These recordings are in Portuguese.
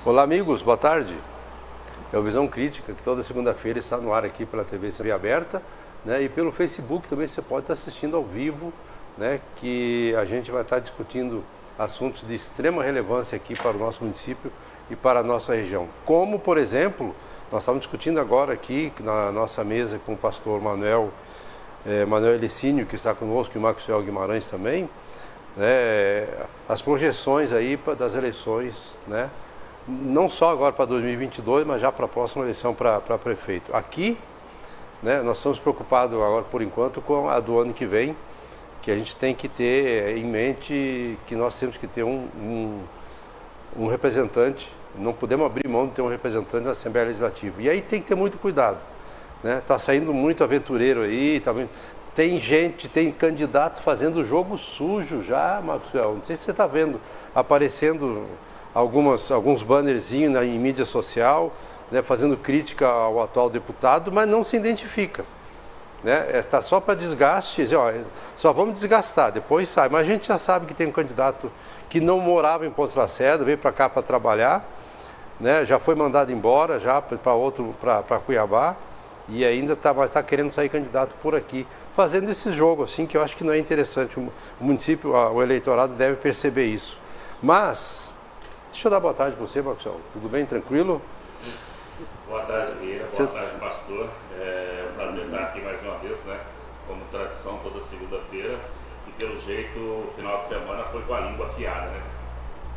Olá, amigos, boa tarde. É o Visão Crítica, que toda segunda-feira está no ar aqui pela TV aberta, né? E pelo Facebook também você pode estar assistindo ao vivo, né? Que a gente vai estar discutindo assuntos de extrema relevância aqui para o nosso município e para a nossa região. Como, por exemplo, nós estamos discutindo agora aqui na nossa mesa com o pastor Manuel Elicínio, que está conosco, e o Maxwell Guimarães também, né? As projeções aí das eleições, né? Não só agora para 2022, mas já para a próxima eleição para prefeito. Aqui, né, nós estamos preocupados agora, por enquanto, com a do ano que vem, que a gente tem que ter em mente que nós temos que ter um representante, não podemos abrir mão de ter um representante na Assembleia Legislativa. E aí tem que ter muito cuidado, né? Está saindo muito aventureiro aí, tem gente, tem candidato fazendo jogo sujo já, Maxwell. Não sei se você está vendo, aparecendo alguns bannerzinhos em mídia social, né, fazendo crítica ao atual deputado, mas não se identifica, né? Está só para desgaste, só vamos desgastar, depois sai. Mas a gente já sabe que tem um candidato que não morava em Pontes Lacerda, veio para cá para trabalhar, né, já foi mandado embora já para Cuiabá, e ainda está querendo sair candidato por aqui, fazendo esse jogo assim, que eu acho que não é interessante. O município, o eleitorado deve perceber isso. Mas deixa eu dar boa tarde para você, Maxwell. Tudo bem? Tranquilo? Boa tarde, Vieira. Boa tarde, pastor. É um prazer estar aqui mais uma vez, né? Como tradição, toda segunda-feira. E pelo jeito, o final de semana foi com a língua afiada, né?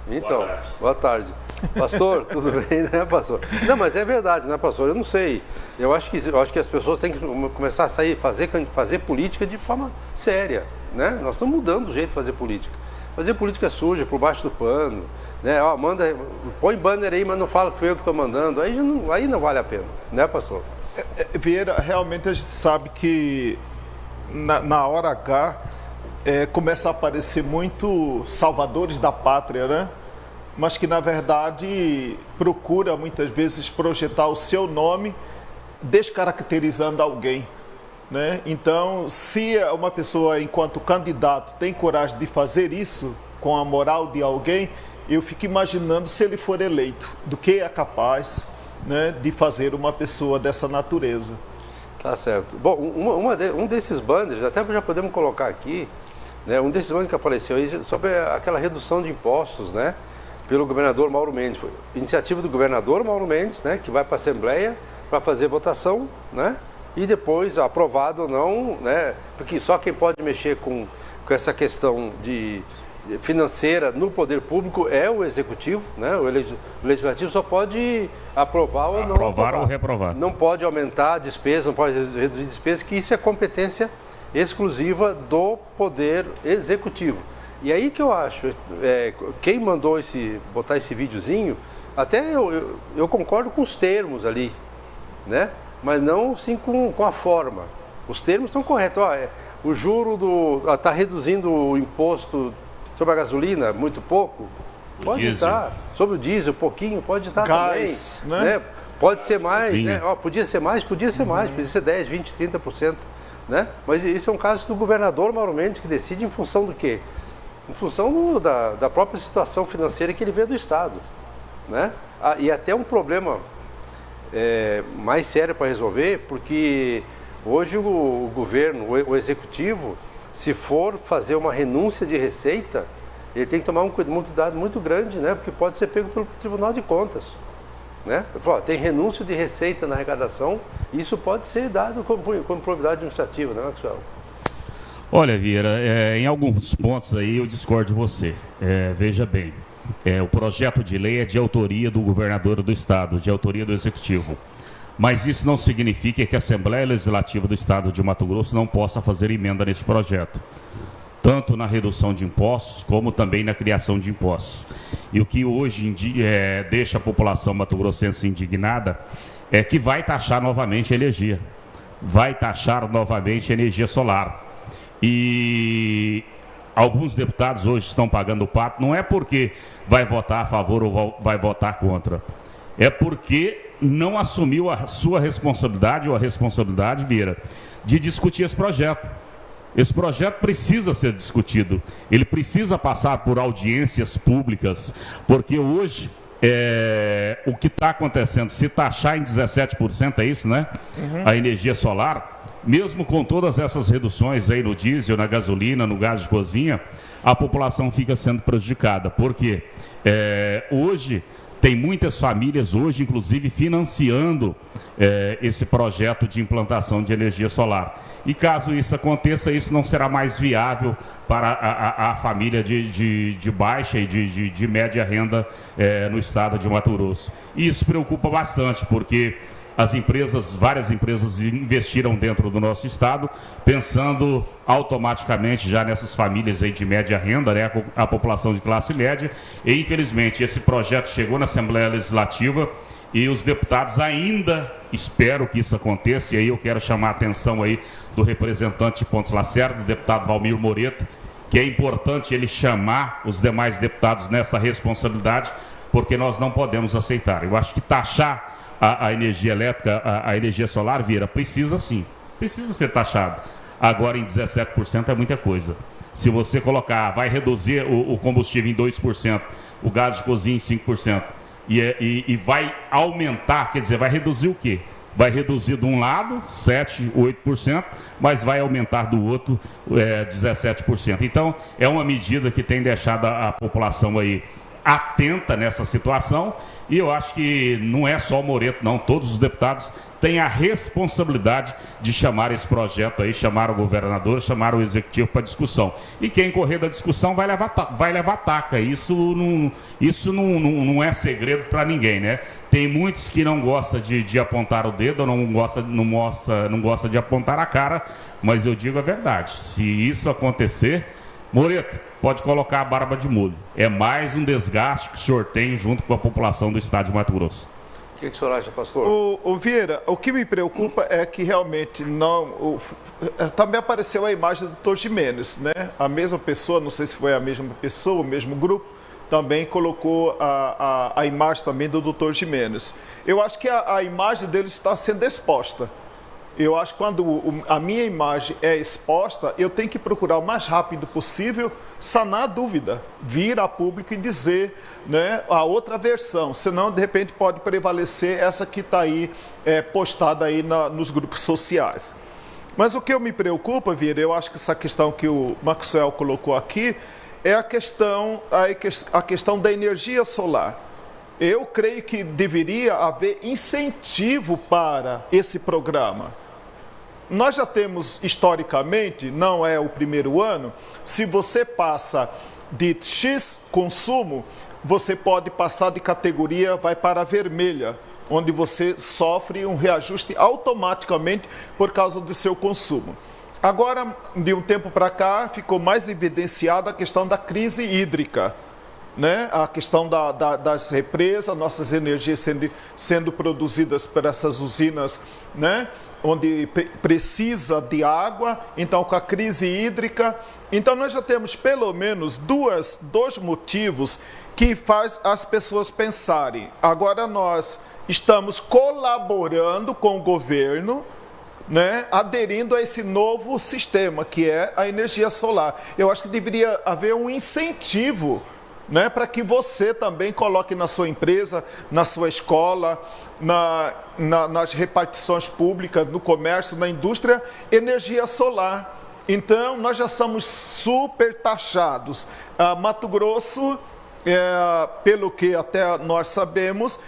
Então, boa tarde. Pastor, tudo bem, né, pastor? Não, mas é verdade, né, pastor? Eu não sei. Eu acho que as pessoas têm que começar a fazer política de forma séria, né? Nós estamos mudando o jeito de fazer política. Fazer política suja, por baixo do pano, né? Põe banner aí, mas não fala que foi eu que estou mandando, aí não vale a pena, né, pastor? Vieira, realmente a gente sabe que na hora H começa a aparecer muito salvadores da pátria, né? Mas que na verdade procura muitas vezes projetar o seu nome descaracterizando alguém, né? Então, se uma pessoa, enquanto candidato, tem coragem de fazer isso com a moral de alguém, eu fico imaginando, se ele for eleito, do que é capaz, né, de fazer uma pessoa dessa natureza. Tá certo. Bom, um desses banners, até já podemos colocar aqui, né, um desses banners que apareceu aí sobre aquela redução de impostos, né, pelo governador Mauro Mendes. Iniciativa do governador Mauro Mendes, né, que vai para a Assembleia para fazer votação, né? E depois, aprovado ou não, né? Porque só quem pode mexer com essa questão financeira no poder público é o executivo, né? O legislativo só pode aprovar ou não aprovar ou reprovar. Não pode aumentar a despesa, não pode reduzir despesa, que isso é competência exclusiva do poder executivo. E aí que eu acho, quem mandou botar esse videozinho, até eu concordo com os termos ali, né? Mas não sim com a forma. Os termos estão corretos. O juro está reduzindo o imposto sobre a gasolina muito pouco. Pode estar. Sobre o diesel, pouquinho, pode estar gás, também. Né? Pode ser mais, né? Podia ser mais, podia ser 10, 20, 30%. Né? Mas isso é um caso do governador Mauro Mendes, que decide em função do quê? Em função da própria situação financeira que ele vê do Estado. Né? E até um problema mais sério para resolver, porque hoje o governo, o executivo, se for fazer uma renúncia de receita, ele tem que tomar um cuidado muito grande, né? Porque pode ser pego pelo Tribunal de Contas, né? Tem renúncia de receita na arrecadação, isso pode ser dado como probidade administrativa, né, Maxwell? Olha, Vieira, em alguns pontos aí eu discordo de você. Veja bem. O projeto de lei é de autoria do governador do Estado, de autoria do Executivo. Mas isso não significa que a Assembleia Legislativa do Estado de Mato Grosso não possa fazer emenda nesse projeto, tanto na redução de impostos, como também na criação de impostos. E o que hoje em dia deixa a população mato-grossense indignada é que vai taxar novamente a energia. Vai taxar novamente a energia solar. E alguns deputados hoje estão pagando o pato, não é porque vai votar a favor ou vai votar contra, é porque não assumiu a sua responsabilidade ou a responsabilidade, Vieira, de discutir esse projeto. Esse projeto precisa ser discutido, ele precisa passar por audiências públicas, porque hoje o que está acontecendo, se taxar em 17%, é isso, né? A energia solar, mesmo com todas essas reduções aí no diesel, na gasolina, no gás de cozinha, a população fica sendo prejudicada. Porque hoje tem muitas famílias, hoje inclusive, financiando esse projeto de implantação de energia solar. E caso isso aconteça, isso não será mais viável para a família de baixa e de média renda no estado de Mato Grosso. E isso preocupa bastante, porque várias empresas investiram dentro do nosso estado, pensando automaticamente já nessas famílias aí de média renda, né, a população de classe média. E infelizmente esse projeto chegou na Assembleia Legislativa e os deputados ainda, espero que isso aconteça, e aí eu quero chamar a atenção aí do representante de Pontes Lacerda, do deputado Valmir Moreto, que é importante ele chamar os demais deputados nessa responsabilidade, porque nós não podemos aceitar. Eu acho que taxar a energia elétrica, a energia solar, Vieira, precisa sim, precisa ser taxado. Agora em 17% é muita coisa. Se você colocar, vai reduzir o combustível em 2%, o gás de cozinha em 5%, e vai aumentar, quer dizer, vai reduzir o quê? Vai reduzir de um lado 7%, 8%, mas vai aumentar do outro 17%. Então, é uma medida que tem deixado a população aí atenta nessa situação, e eu acho que não é só o Moreto, não, todos os deputados têm a responsabilidade de chamar esse projeto aí, chamar o governador, chamar o executivo para discussão. E quem correr da discussão vai levar taca. Isso não é segredo para ninguém, né? Tem muitos que não gostam de apontar o dedo, não gosta de apontar a cara, mas eu digo a verdade. Se isso acontecer, Moreto, pode colocar a barba de molho. É mais um desgaste que o senhor tem junto com a população do estado de Mato Grosso. O que o senhor acha, pastor? Vieira, o que me preocupa é que realmente não... também apareceu a imagem do Dr. Gimenez, né? A mesma pessoa, não sei se foi a mesma pessoa, o mesmo grupo, também colocou a imagem também do Dr. Gimenez. Eu acho que a imagem dele está sendo exposta. Eu acho que quando a minha imagem é exposta, eu tenho que procurar o mais rápido possível sanar a dúvida, vir a público e dizer, né, a outra versão, senão de repente pode prevalecer essa que está aí postada aí nos grupos sociais. Mas o que me preocupa, Vieira, eu acho que essa questão que o Maxwell colocou aqui, é a questão da energia solar. Eu creio que deveria haver incentivo para esse programa. Nós já temos, historicamente, não é o primeiro ano, se você passa de X consumo, você pode passar de categoria, vai para a vermelha, onde você sofre um reajuste automaticamente por causa do seu consumo. Agora, de um tempo para cá, ficou mais evidenciada a questão da crise hídrica, né? A questão das represas, nossas energias sendo produzidas por essas usinas, né? Onde precisa de água, então com a crise hídrica. Então nós já temos pelo menos dois motivos que faz as pessoas pensarem. Agora nós estamos colaborando com o governo, né, aderindo a esse novo sistema que é a energia solar. Eu acho que deveria haver um incentivo, né, para que você também coloque na sua empresa, na sua escola, nas repartições públicas, no comércio, na indústria, energia solar. Então, nós já somos super taxados. Mato Grosso, pelo que até nós sabemos,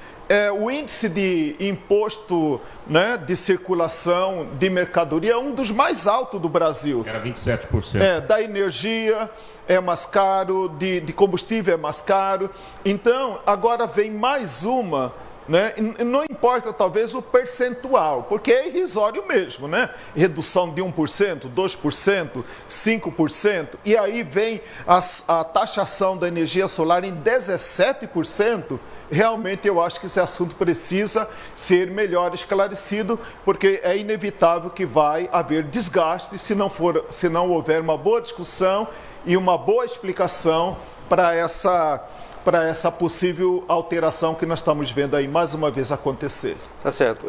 o índice de imposto, né, de circulação de mercadoria é um dos mais altos do Brasil. Era 27%. Da energia é mais caro, de combustível é mais caro. Então, agora vem mais uma, né? Não importa talvez o percentual, porque é irrisório mesmo, né? Redução de 1%, 2%, 5%, e aí vem a taxação da energia solar em 17%. Realmente eu acho que esse assunto precisa ser melhor esclarecido, porque é inevitável que vai haver desgaste se não houver uma boa discussão e uma boa explicação para essa possível alteração que nós estamos vendo aí mais uma vez acontecer. Tá certo.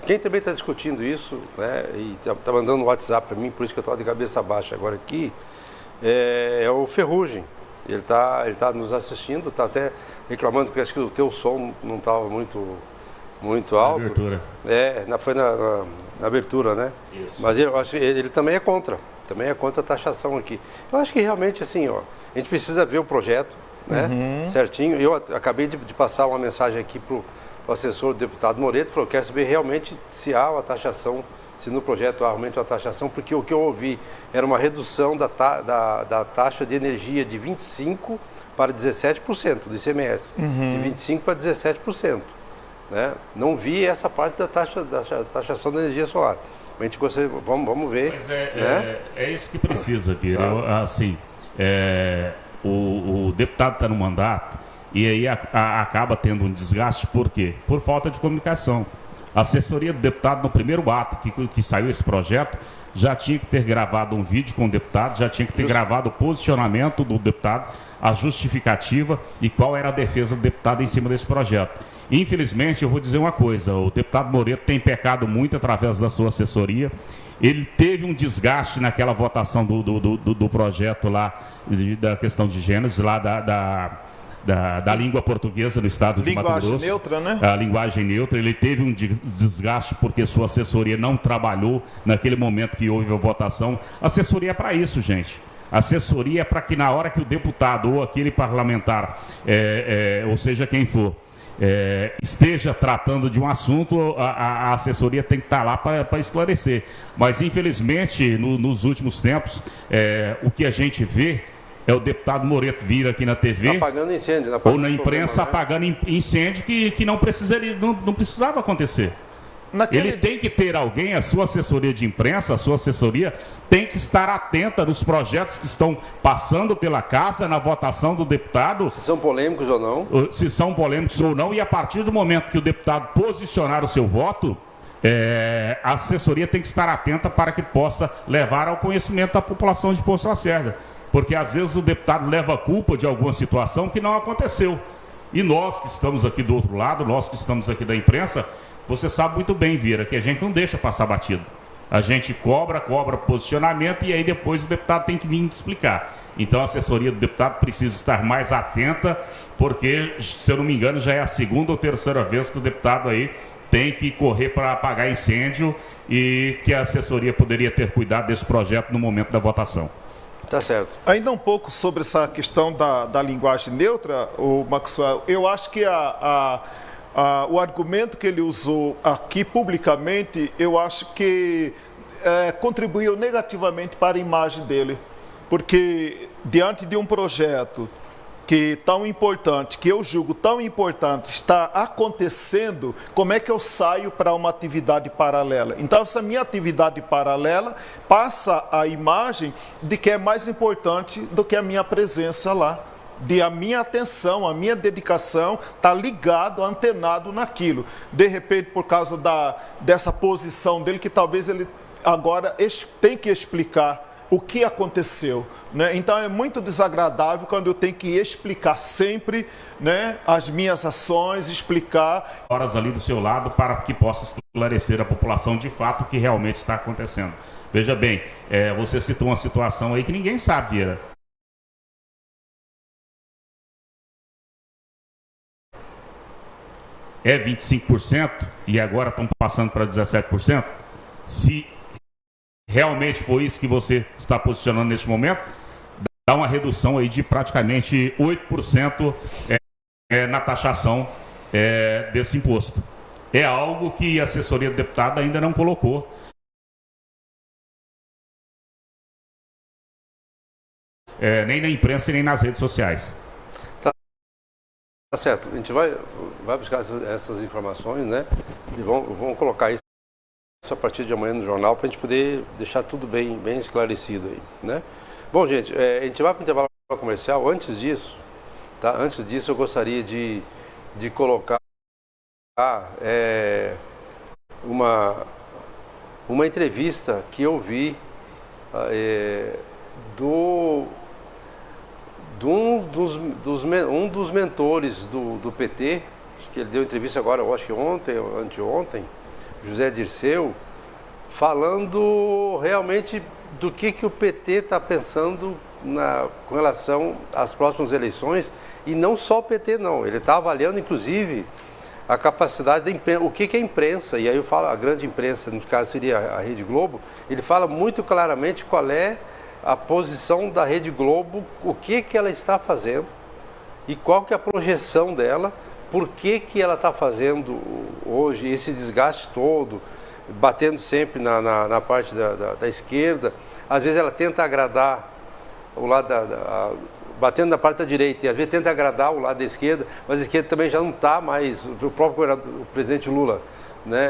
Quem também está discutindo isso, né, e está mandando um WhatsApp para mim, por isso que eu estou de cabeça baixa agora aqui, é o Ferrugem. Ele tá nos assistindo, está até reclamando, porque acho que o teu som não estava muito alto. Na abertura. Foi na abertura, né? Isso. Mas eu acho que ele também é contra a taxação aqui. Eu acho que realmente, assim, ó, a gente precisa ver o projeto, né? Certinho. Eu acabei de passar uma mensagem aqui para o assessor do deputado Moreto, falou, quero saber realmente se há uma taxação, se no projeto há realmente uma taxação, porque o que eu ouvi era uma redução da taxa de energia de 25% para 17% do ICMS, de 25% para 17%. Né? Não vi essa parte da taxação da energia solar. A gente gostaria, vamos ver. Mas né? isso que precisa, Vira. Claro. O deputado está no mandato e aí acaba tendo um desgaste, por quê? Por falta de comunicação. A assessoria do deputado, no primeiro ato que saiu esse projeto, já tinha que ter gravado um vídeo com o deputado, já tinha que ter gravado o posicionamento do deputado, a justificativa e qual era a defesa do deputado em cima desse projeto. Infelizmente, eu vou dizer uma coisa, o deputado Moreto tem pecado muito através da sua assessoria. Ele teve um desgaste naquela votação do projeto lá, da questão de gêneros, lá da língua portuguesa no estado de Mato Grosso. Linguagem neutra, né? A linguagem neutra. Ele teve um desgaste porque sua assessoria não trabalhou naquele momento que houve a votação. A assessoria é para isso, gente. A assessoria é para que na hora que o deputado ou aquele parlamentar, ou seja, quem for, esteja tratando de um assunto, a assessoria tem que estar lá para esclarecer. Mas, infelizmente, nos últimos tempos, o que a gente vê é o deputado Moreto vir aqui na TV apagando incêndio, ou na imprensa apagando incêndio que não precisava acontecer. Ele tem que ter alguém, a sua assessoria de imprensa, a sua assessoria tem que estar atenta nos projetos que estão passando pela casa, na votação do deputado. Se são polêmicos ou não. Se são polêmicos ou não, e a partir do momento que o deputado posicionar o seu voto, a assessoria tem que estar atenta para que possa levar ao conhecimento da população de Poço Lacerda. Porque às vezes o deputado leva a culpa de alguma situação que não aconteceu. E nós que estamos aqui do outro lado, nós que estamos aqui da imprensa, você sabe muito bem, Vira, que a gente não deixa passar batido. A gente cobra posicionamento e aí depois o deputado tem que vir explicar. Então a assessoria do deputado precisa estar mais atenta, porque, se eu não me engano, já é a segunda ou terceira vez que o deputado aí tem que correr para apagar incêndio e que a assessoria poderia ter cuidado desse projeto no momento da votação. Tá certo. Ainda um pouco sobre essa questão da linguagem neutra, o Maxwell, eu acho que o argumento que ele usou aqui publicamente, eu acho que contribuiu negativamente para a imagem dele. Porque diante de um projeto que tão importante, que eu julgo tão importante, está acontecendo, como é que eu saio para uma atividade paralela? Então, essa minha atividade paralela passa a imagem de que é mais importante do que a minha presença lá. De a minha atenção, a minha dedicação está ligado, antenado naquilo. De repente, por causa dessa posição dele, que talvez ele agora tem que explicar o que aconteceu, né? Então é muito desagradável quando eu tenho que explicar sempre, né, as minhas ações, explicar. Horas ali do seu lado para que possa esclarecer a população de fato o que realmente está acontecendo. Veja bem, você citou uma situação aí que ninguém sabe, Vieira. É 25% e agora estão passando para 17%? Se realmente foi isso que você está posicionando neste momento, dá uma redução aí de praticamente 8% na taxação desse imposto. É algo que a assessoria do deputado ainda não colocou. Nem na imprensa e nem nas redes sociais. Tá certo, a gente vai buscar essas informações, né? E vamos colocar isso a partir de amanhã no jornal para a gente poder deixar tudo bem esclarecido aí, né? Bom, gente, a gente vai para o intervalo comercial. Antes disso, eu gostaria de colocar uma entrevista que eu vi um dos mentores do PT, que ele deu entrevista agora, eu acho que ontem ou anteontem, José Dirceu, falando realmente do que o PT está pensando com relação às próximas eleições, e não só o PT não, ele está avaliando inclusive a capacidade da imprensa, o que é imprensa, e aí eu falo a grande imprensa, no caso seria a Rede Globo, ele fala muito claramente qual é a posição da Rede Globo, o que ela está fazendo e qual que é a projeção dela, por que ela está fazendo hoje esse desgaste todo, batendo sempre na parte da esquerda. Às vezes ela tenta agradar o lado batendo na parte da direita, e às vezes tenta agradar o lado da esquerda, mas a esquerda também já não está mais, o próprio o presidente Lula, né,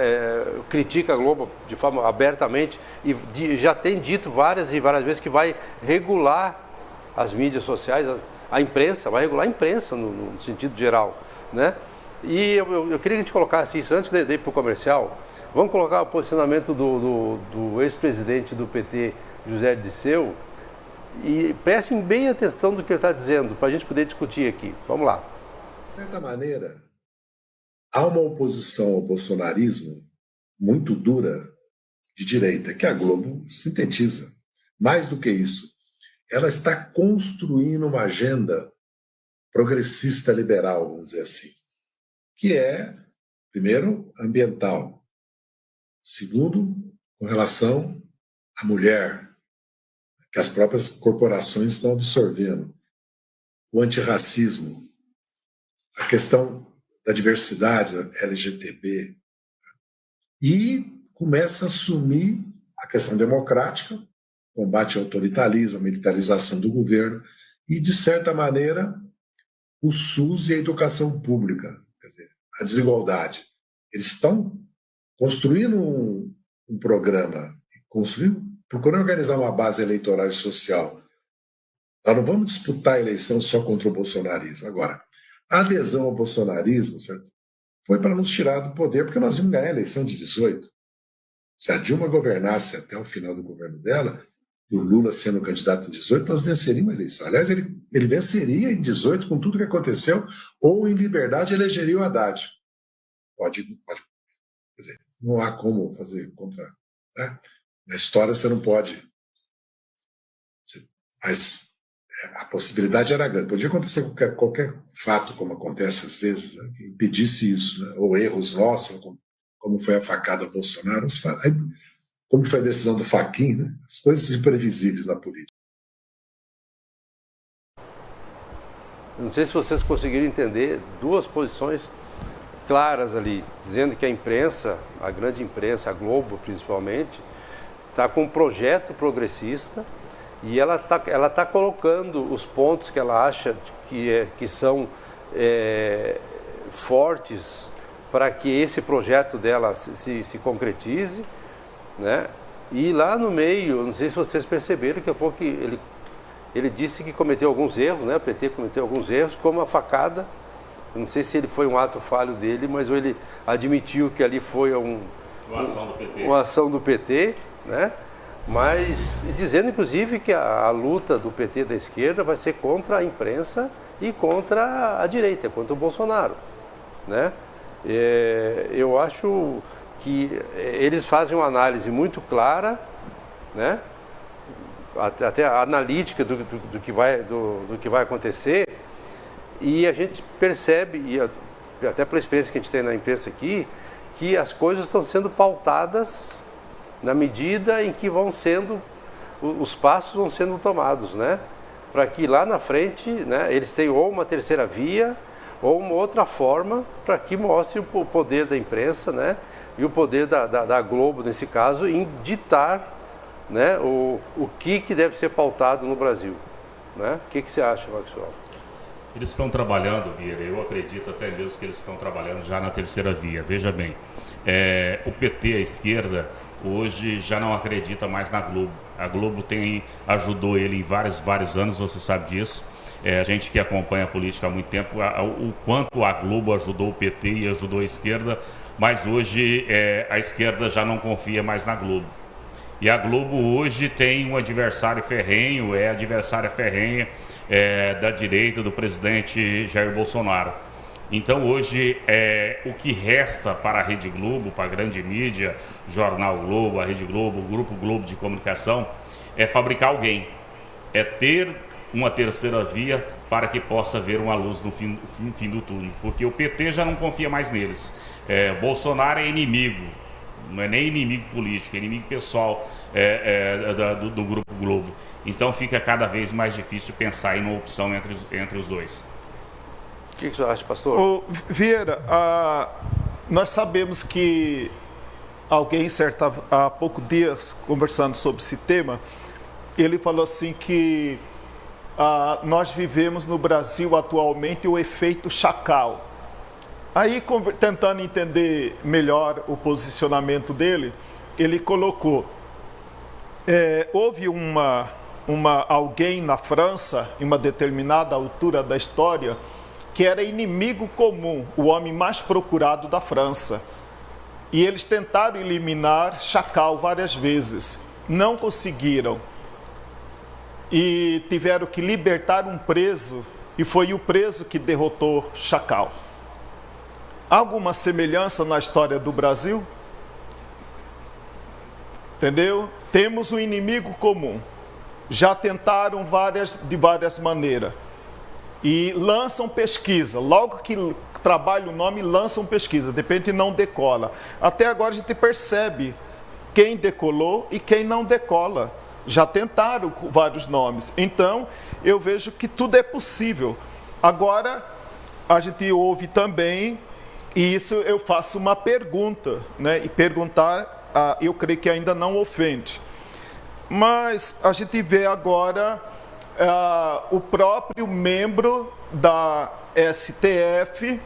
critica a Globo de forma abertamente e já tem dito várias e várias vezes que vai regular as mídias sociais, a imprensa, vai regular a imprensa no sentido geral, né? E eu queria que a gente colocasse isso antes de ir para o comercial. Vamos colocar o posicionamento do ex-presidente do PT, José Dirceu, e prestem bem atenção do que ele está dizendo, para a gente poder discutir aqui. Vamos lá. De certa maneira, há uma oposição ao bolsonarismo muito dura de direita, que a Globo sintetiza. Mais do que isso, ela está construindo uma agenda progressista liberal, vamos dizer assim, que é, primeiro, ambiental, segundo, com relação à mulher, que as próprias corporações estão absorvendo, o antirracismo, a questão da diversidade LGTB, e começa a assumir a questão democrática, combate ao autoritarismo, a militarização do governo e, de certa maneira, o SUS e a educação pública, quer dizer, a desigualdade. Eles estão construindo um programa, procurando organizar uma base eleitoral e social. Nós não vamos disputar a eleição só contra o bolsonarismo. Agora, a adesão ao bolsonarismo, certo, foi para nos tirar do poder, porque nós íamos ganhar a eleição de 18. Se a Dilma governasse até o final do governo dela, e o Lula sendo candidato em 18, nós venceríamos a eleição. Aliás, ele venceria em 18 com tudo que aconteceu, ou em liberdade elegeria o Haddad. Pode. Quer dizer, não há como fazer contra... Né? Na história você não pode. Mas a possibilidade era grande. Podia acontecer qualquer fato, como acontece às vezes, né, que impedisse isso, né? Ou erros nossos, como foi a facada Bolsonaro, como foi a decisão do Fachin, né? As coisas imprevisíveis na política. Não sei se vocês conseguiram entender duas posições claras ali, dizendo que a imprensa, a grande imprensa, a Globo principalmente, está com um projeto progressista e ela tá colocando os pontos que ela acha que são fortes para que esse projeto dela se concretize, né? E lá no meio, não sei se vocês perceberam que ele disse que cometeu alguns erros, né? O PT cometeu alguns erros, como a facada. Eu não sei se ele foi um ato falho dele, mas ele admitiu que ali foi uma ação do PT, né? Mas dizendo inclusive que a luta do PT da esquerda vai ser contra a imprensa e contra a direita, contra o Bolsonaro, né? Eu acho que eles fazem uma análise muito clara, né? Até analítica do que vai acontecer, e a gente percebe, e até pela experiência que a gente tem na imprensa aqui, que as coisas estão sendo pautadas na medida em que os passos vão sendo tomados, né? Para que lá na frente, né, eles tenham ou uma terceira via ou uma outra forma para que mostre o poder da imprensa, né? E o poder da Globo, nesse caso, em ditar, né, o que deve ser pautado no Brasil, né? O que você acha, Maxwell? Eles estão trabalhando, Vieira, eu acredito até mesmo que eles estão trabalhando já na terceira via. Veja bem, o PT, a esquerda, hoje já não acredita mais na Globo. A Globo ajudou ele em vários anos, você sabe disso. A gente que acompanha a política há muito tempo, o quanto a Globo ajudou o PT e ajudou a esquerda, mas hoje a esquerda já não confia mais na Globo. E a Globo hoje tem um adversário ferrenho, adversária ferrenha da direita do presidente Jair Bolsonaro. Então hoje o que resta para a Rede Globo, para a grande mídia, Jornal Globo, a Rede Globo, o Grupo Globo de Comunicação, é fabricar alguém. é ter uma terceira via para que possa haver uma luz no fim do túnel, porque o PT já não confia mais neles. Bolsonaro é inimigo, não é nem inimigo político, é inimigo pessoal do Grupo Globo. Então fica cada vez mais difícil pensar em uma opção entre os dois. O que você acha, pastor? Vieira, nós sabemos que alguém, há poucos dias, conversando sobre esse tema, ele falou assim que nós vivemos no Brasil atualmente o efeito chacal. Aí, tentando entender melhor o posicionamento dele, ele colocou, houve alguém na França, em uma determinada altura da história, que era inimigo comum, o homem mais procurado da França. E eles tentaram eliminar Chacal várias vezes, não conseguiram. E tiveram que libertar um preso, e foi o preso que derrotou Chacal. Há alguma semelhança na história do Brasil? Entendeu? Temos um inimigo comum. Já tentaram de várias maneiras. E lançam pesquisa. Logo que trabalha o nome, lançam pesquisa. De repente não decola. Até agora a gente percebe quem decolou e quem não decola. Já tentaram com vários nomes. Então, eu vejo que tudo é possível. Agora, a gente ouve também, e isso eu faço uma pergunta, né? E perguntar, eu creio que ainda não ofende. Mas a gente vê agora o próprio membro da STF,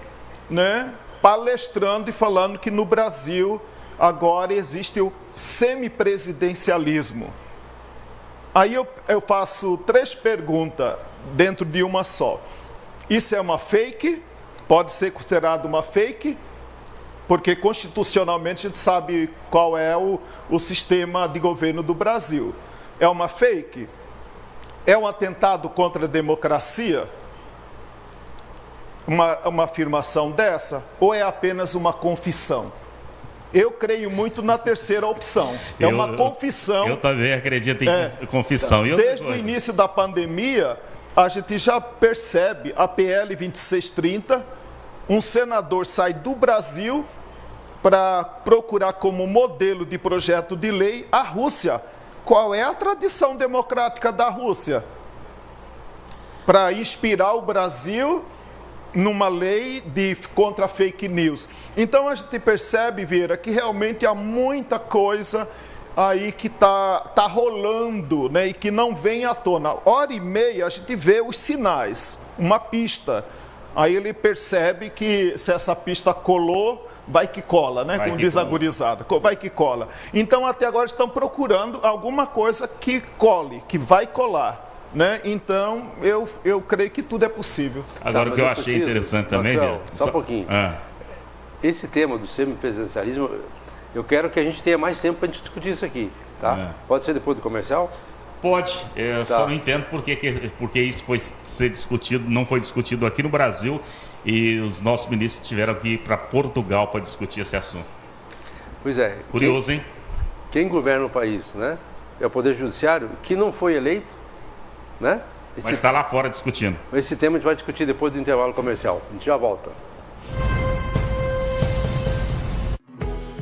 né, palestrando e falando que no Brasil agora existe o semipresidencialismo. Aí eu faço 3 perguntas dentro de uma só. Isso é uma fake? Pode ser considerado uma fake? Porque constitucionalmente a gente sabe qual é o sistema de governo do Brasil. É uma fake? É um atentado contra a democracia? Uma afirmação dessa? Ou é apenas uma confissão? Eu creio muito na terceira opção. É uma confissão. Eu também acredito em confissão. Desde o início da pandemia, a gente já percebe a PL 2630, um senador sai do Brasil para procurar como modelo de projeto de lei a Rússia. Qual é a tradição democrática da Rússia? Para inspirar o Brasil numa lei contra fake news. Então a gente percebe, Vieira, que realmente há muita coisa aí que tá rolando, né, e que não vem à tona. Hora e meia a gente vê os sinais, uma pista. Aí ele percebe que se essa pista colou, vai que cola, né? Como diz a gurizada, vai que cola. Então até agora estão procurando alguma coisa que cole, que vai colar. Né? Então, eu creio que tudo é possível. Agora, o que eu achei interessante também, Marcelo, só um pouquinho. Esse tema do semipresidencialismo, eu quero que a gente tenha mais tempo para a gente discutir isso aqui. Tá? Pode ser depois do comercial? Pode. Eu só não entendo porque isso não foi discutido aqui no Brasil e os nossos ministros tiveram que ir para Portugal para discutir esse assunto. Pois é. Curioso, hein? Quem governa o país, né? É o Poder Judiciário, que não foi eleito. Né? Mas está lá fora discutindo. Esse tema a gente vai discutir depois do intervalo comercial. A gente já volta.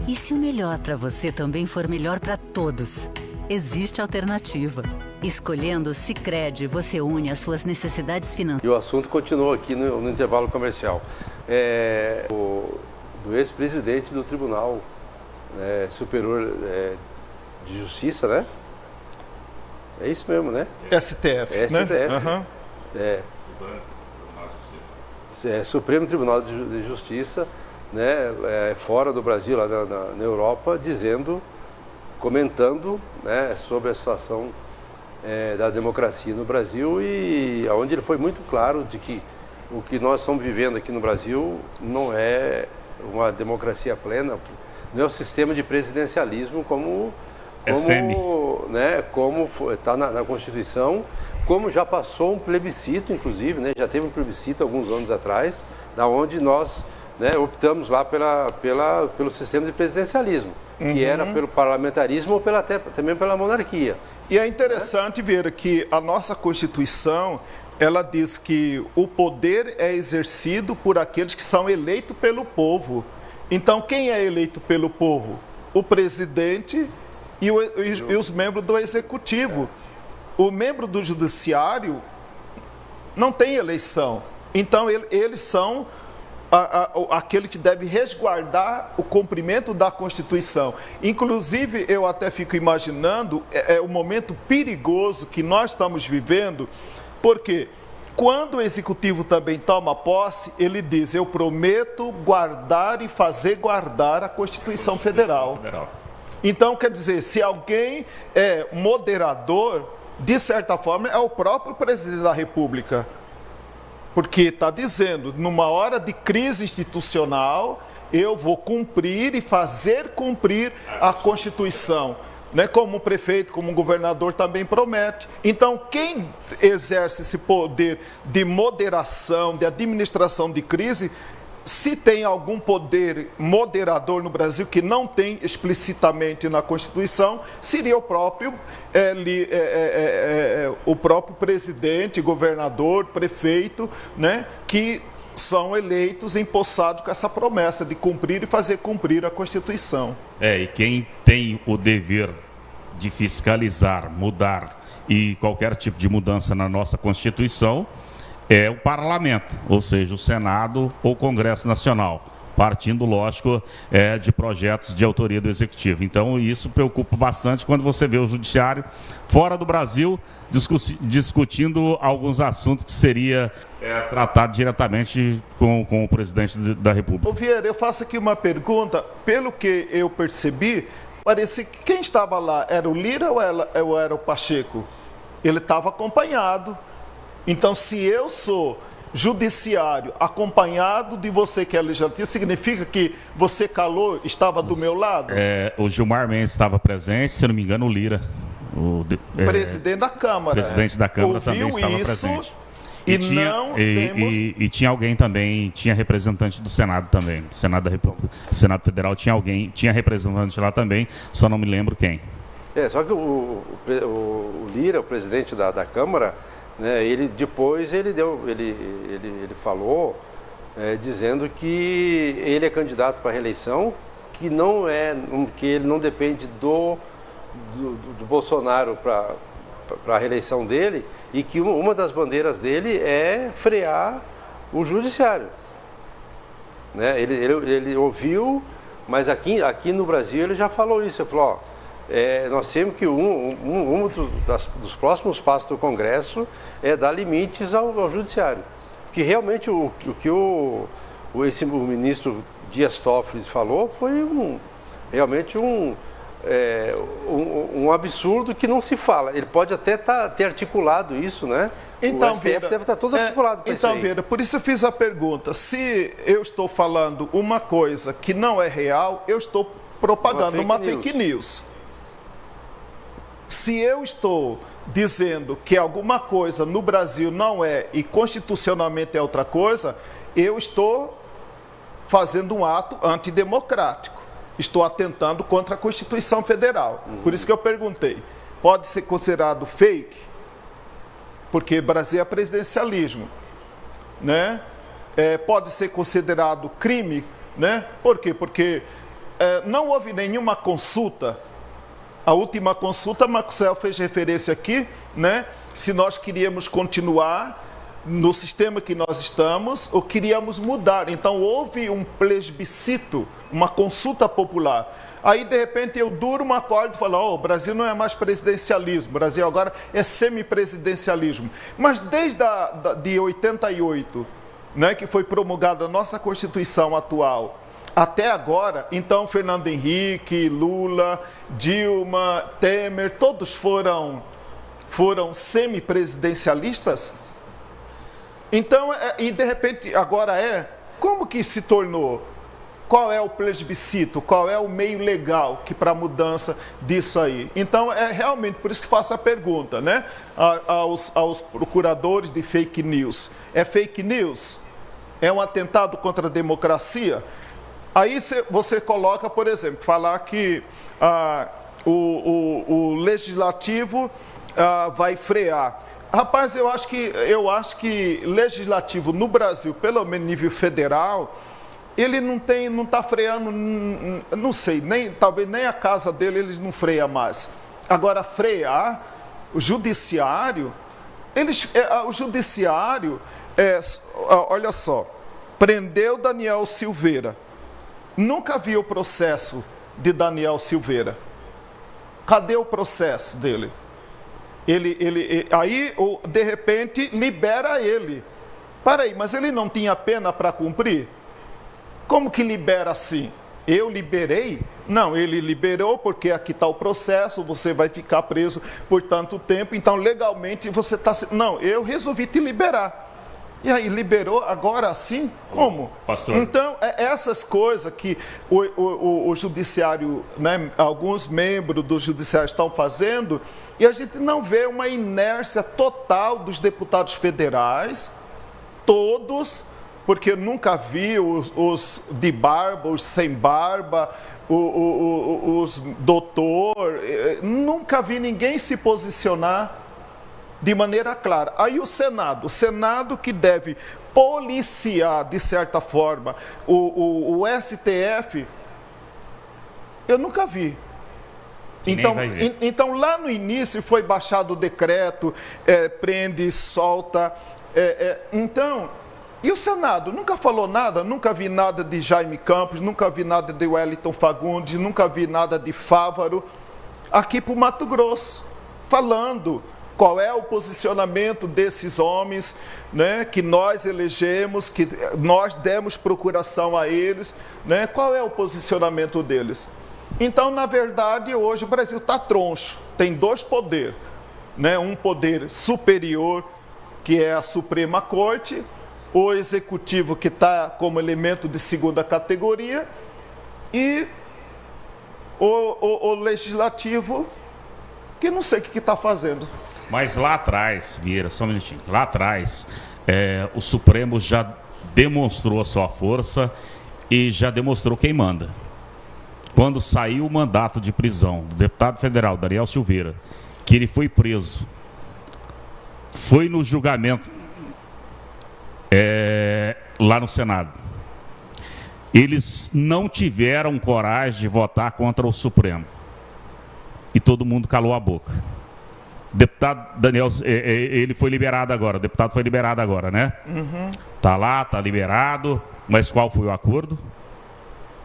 E se o melhor para você também for melhor para todos? Existe alternativa. Escolhendo o Sicredi, você une as suas necessidades financeiras. E o assunto continua aqui no intervalo comercial. Do ex-presidente do Tribunal Superior de Justiça, né? É isso mesmo, né? STF, né? Supremo Tribunal de Justiça, né? Fora do Brasil, lá na Europa, comentando, né, sobre a situação da democracia no Brasil, e onde ele foi muito claro de que o que nós estamos vivendo aqui no Brasil não é uma democracia plena, não é um sistema de presidencialismo como está na Constituição, como já passou um plebiscito, inclusive, né, já teve um plebiscito alguns anos atrás, da onde nós, né, optamos lá pelo sistema de presidencialismo, que era pelo parlamentarismo ou também pela monarquia. E é interessante ver que a nossa Constituição, ela diz que o poder é exercido por aqueles que são eleitos pelo povo. Então, quem é eleito pelo povo? O presidente e os membros do executivo. O membro do judiciário não tem eleição. Então, eles são aquele que deve resguardar o cumprimento da Constituição. Inclusive, eu até fico imaginando o momento perigoso que nós estamos vivendo, porque quando o Executivo também toma posse, ele diz: eu prometo guardar e fazer guardar a Constituição Federal. Então, quer dizer, se alguém é moderador, de certa forma, é o próprio presidente da República. Porque está dizendo, numa hora de crise institucional, eu vou cumprir e fazer cumprir a Constituição. Né? Como o prefeito, como o governador também promete. Então, quem exerce esse poder de moderação, de administração de crise, se tem algum poder moderador no Brasil que não tem explicitamente na Constituição, seria o próprio presidente, governador, prefeito, né, que são eleitos, empossados com essa promessa de cumprir e fazer cumprir a Constituição. E quem tem o dever de fiscalizar, mudar e qualquer tipo de mudança na nossa Constituição é o Parlamento, ou seja, o Senado ou o Congresso Nacional, partindo, lógico, de projetos de autoria do Executivo. Então, isso preocupa bastante quando você vê o Judiciário fora do Brasil discutindo alguns assuntos que seria tratado diretamente com o presidente da República. Ô Vieira, eu faço aqui uma pergunta. Pelo que eu percebi, parece que quem estava lá era o Lira ou era o Pacheco? Ele estava acompanhado. Então, se eu sou judiciário acompanhado de você que é legislativo, significa que você calou, estava do meu lado? O Gilmar Mendes estava presente, se não me engano, o Lira. Presidente da Câmara. Presidente da Câmara também estava presente. E tinha alguém também, tinha representante do Senado também, do Senado da República, do Senado Federal, tinha representante lá também, só não me lembro quem. Só que o Lira, o presidente da Câmara, né, ele falou dizendo que ele é candidato para a reeleição, que ele não depende do Bolsonaro para a reeleição dele, e que uma das bandeiras dele é frear o judiciário. Né? Ele ouviu, mas aqui no Brasil ele já falou isso. Ele falou: nós temos que dos próximos passos do Congresso é dar limites ao judiciário. Porque realmente o que o ministro Dias Toffoli falou foi realmente um absurdo que não se fala. Ele pode até ter articulado isso, né? Então, o STF deve estar todo articulado para isso aí. Vieira, por isso eu fiz a pergunta. Se eu estou falando uma coisa que não é real, eu estou propagando uma fake news. Se eu estou dizendo que alguma coisa no Brasil não é e constitucionalmente é outra coisa, eu estou fazendo um ato antidemocrático. Estou atentando contra a Constituição Federal. Por isso que eu perguntei, pode ser considerado fake? Porque Brasil é presidencialismo, né? Pode ser considerado crime, né? Por quê? Porque não houve nenhuma consulta. A última consulta, Maxwell fez referência aqui, né? Se nós queríamos continuar no sistema que nós estamos ou queríamos mudar. Então, houve um plebiscito, uma consulta popular. Aí, de repente, eu duro uma corda e falo: o Brasil não é mais presidencialismo, o Brasil agora é semipresidencialismo. Mas desde de 88, né, que foi promulgada a nossa Constituição atual, até agora, então, Fernando Henrique, Lula, Dilma, Temer, todos foram semipresidencialistas? Então, e de repente, agora como que se tornou? Qual é o plebiscito? Qual é o meio legal para a mudança disso aí? Então, realmente por isso que faço a pergunta, né? Aos procuradores de fake news. É fake news? É um atentado contra a democracia? Aí você coloca, por exemplo, falar que o legislativo vai frear. Rapaz, eu acho que legislativo no Brasil, pelo menos nível federal, ele não está freando, não sei, talvez nem a casa dele eles não freiam mais. Agora, frear o judiciário, olha só, prendeu Daniel Silveira. Nunca vi o processo de Daniel Silveira. Cadê o processo dele? Aí, de repente, libera ele. Peraí, mas ele não tinha pena para cumprir? Como que libera assim? Eu liberei? Não, ele liberou porque aqui está o processo, você vai ficar preso por tanto tempo, então legalmente você está... Não, eu resolvi te liberar. E aí, liberou agora assim? Como? Pastor. Então, essas coisas que o judiciário, né, alguns membros do judiciário estão fazendo, e a gente não vê uma inércia total dos deputados federais, todos, porque eu nunca vi os de barba, os sem barba, os doutor, nunca vi ninguém se posicionar de maneira clara. Aí o Senado que deve policiar, de certa forma, o STF, eu nunca vi. Então, lá no início foi baixado o decreto, prende, solta. Então, e o Senado? Nunca falou nada, nunca vi nada de Jaime Campos, nunca vi nada de Wellington Fagundes, nunca vi nada de Fávaro, aqui para o Mato Grosso, falando qual é o posicionamento desses homens, né, que nós elegemos, que nós demos procuração a eles, né, qual é o posicionamento deles. Então, na verdade, hoje o Brasil está troncho, tem dois poderes, né, um poder superior, que é a Suprema Corte, o Executivo, que está como elemento de segunda categoria, e o Legislativo, que não sei o que está fazendo. Mas lá atrás, Vieira, só um minutinho, lá atrás, o Supremo já demonstrou a sua força e já demonstrou quem manda. Quando saiu o mandato de prisão do deputado federal Daniel Silveira, que ele foi preso, foi no julgamento lá no Senado. Eles não tiveram coragem de votar contra o Supremo. E todo mundo calou a boca. Deputado Daniel, ele foi liberado agora, o deputado foi liberado agora, né? Uhum. Tá lá, tá liberado, mas qual foi o acordo?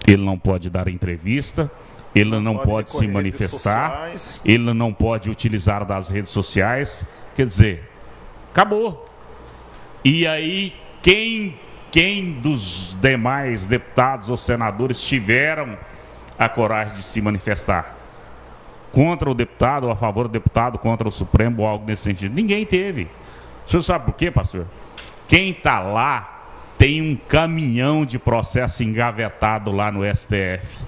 Ele não pode dar entrevista, ele não pode se manifestar, ele não pode utilizar das redes sociais, quer dizer, acabou. E aí, quem dos demais deputados ou senadores tiveram a coragem de se manifestar? Contra o deputado, ou a favor do deputado, contra o Supremo, ou algo nesse sentido. Ninguém teve. O senhor sabe por quê, pastor? Quem está lá tem um caminhão de processo engavetado lá no STF.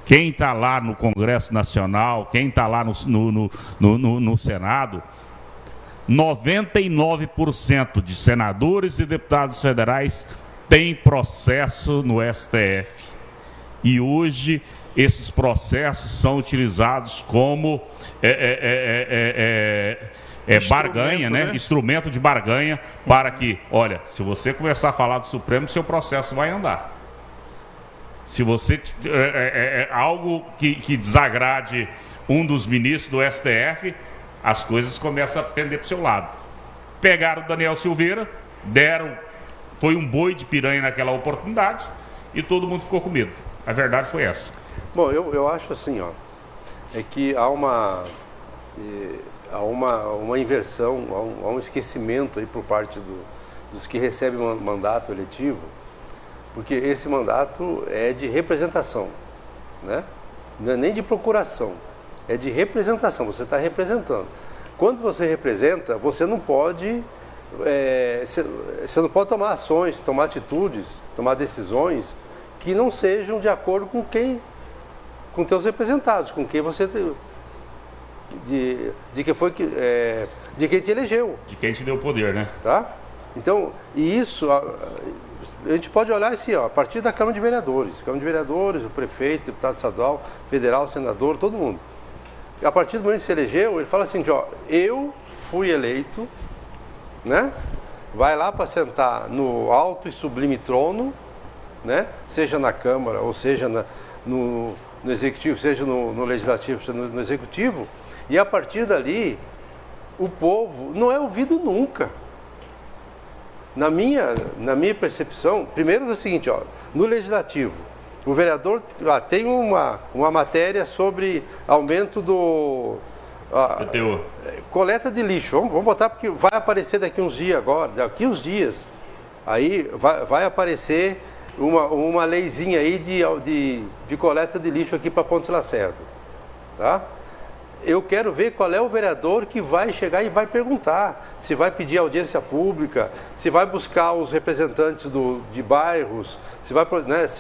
Quem está lá no Congresso Nacional, quem está lá no Senado, 99% de senadores e deputados federais têm processo no STF. E hoje esses processos são utilizados como barganha, né? Instrumento de barganha para que, olha, se você começar a falar do Supremo, seu processo vai andar. Se você algo que desagrade um dos ministros do STF, as coisas começam a pender para o seu lado. Pegaram o Daniel Silveira, foi um boi de piranha naquela oportunidade e todo mundo ficou com medo. A verdade foi essa. Bom, eu acho assim, ó, que há uma inversão, há um esquecimento aí por parte dos que recebem mandato eletivo, porque esse mandato é de representação, né? Não é nem de procuração, é de representação, você está representando. Quando você representa, você não pode tomar ações, tomar atitudes, tomar decisões que não sejam de acordo com teus representados, com quem você de quem te elegeu, de quem te deu o poder, né? Tá? Então, e isso a gente pode olhar assim, ó, a partir da Câmara de Vereadores, o prefeito, deputado estadual, federal, senador, todo mundo. a partir do momento que se elegeu, ele fala assim, ó, eu fui eleito, né? Vai lá para sentar no alto e sublime trono, né? Seja na Câmara, ou seja no Executivo, seja no Legislativo, seja no Executivo, e a partir dali, o povo não é ouvido nunca. Na minha percepção, primeiro é o seguinte, ó, no Legislativo, o vereador tem uma matéria sobre aumento do... coleta de lixo, vamos botar porque vai aparecer daqui uns dias agora, daqui uns dias, aí vai aparecer uma leizinha aí de coleta de lixo aqui para Pontes Lacerda, tá? Eu quero ver qual é o vereador que vai chegar e vai perguntar, se vai pedir audiência pública, se vai buscar os representantes de bairros, se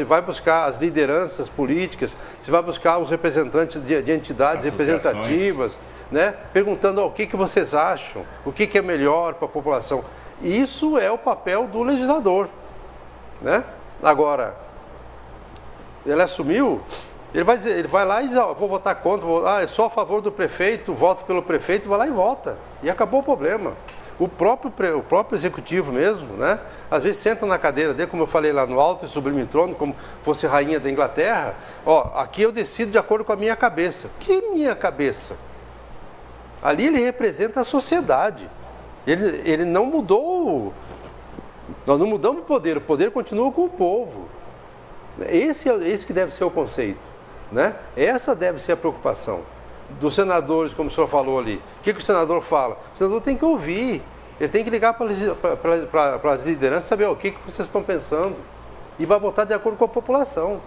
vai buscar as lideranças políticas, se vai buscar os representantes de entidades representativas, né? Perguntando o que vocês acham, o que é melhor para a população. Isso é o papel do legislador, né? Agora, ele assumiu, ele vai lá e diz, vou votar contra, eu sou a favor do prefeito, voto pelo prefeito, vai lá e vota. E acabou o problema. O próprio executivo mesmo, né? Às vezes senta na cadeira dele, como eu falei lá no alto e sublime trono, como fosse rainha da Inglaterra, aqui eu decido de acordo com a minha cabeça. Que minha cabeça? Ali ele representa a sociedade. Ele não mudou. Nós não mudamos o poder continua com o povo. Esse que deve ser o conceito, né? Essa deve ser a preocupação dos senadores, como o senhor falou ali. O que o senador fala? O senador tem que ouvir, ele tem que ligar para as lideranças, saber o que vocês estão pensando e vai votar de acordo com a população.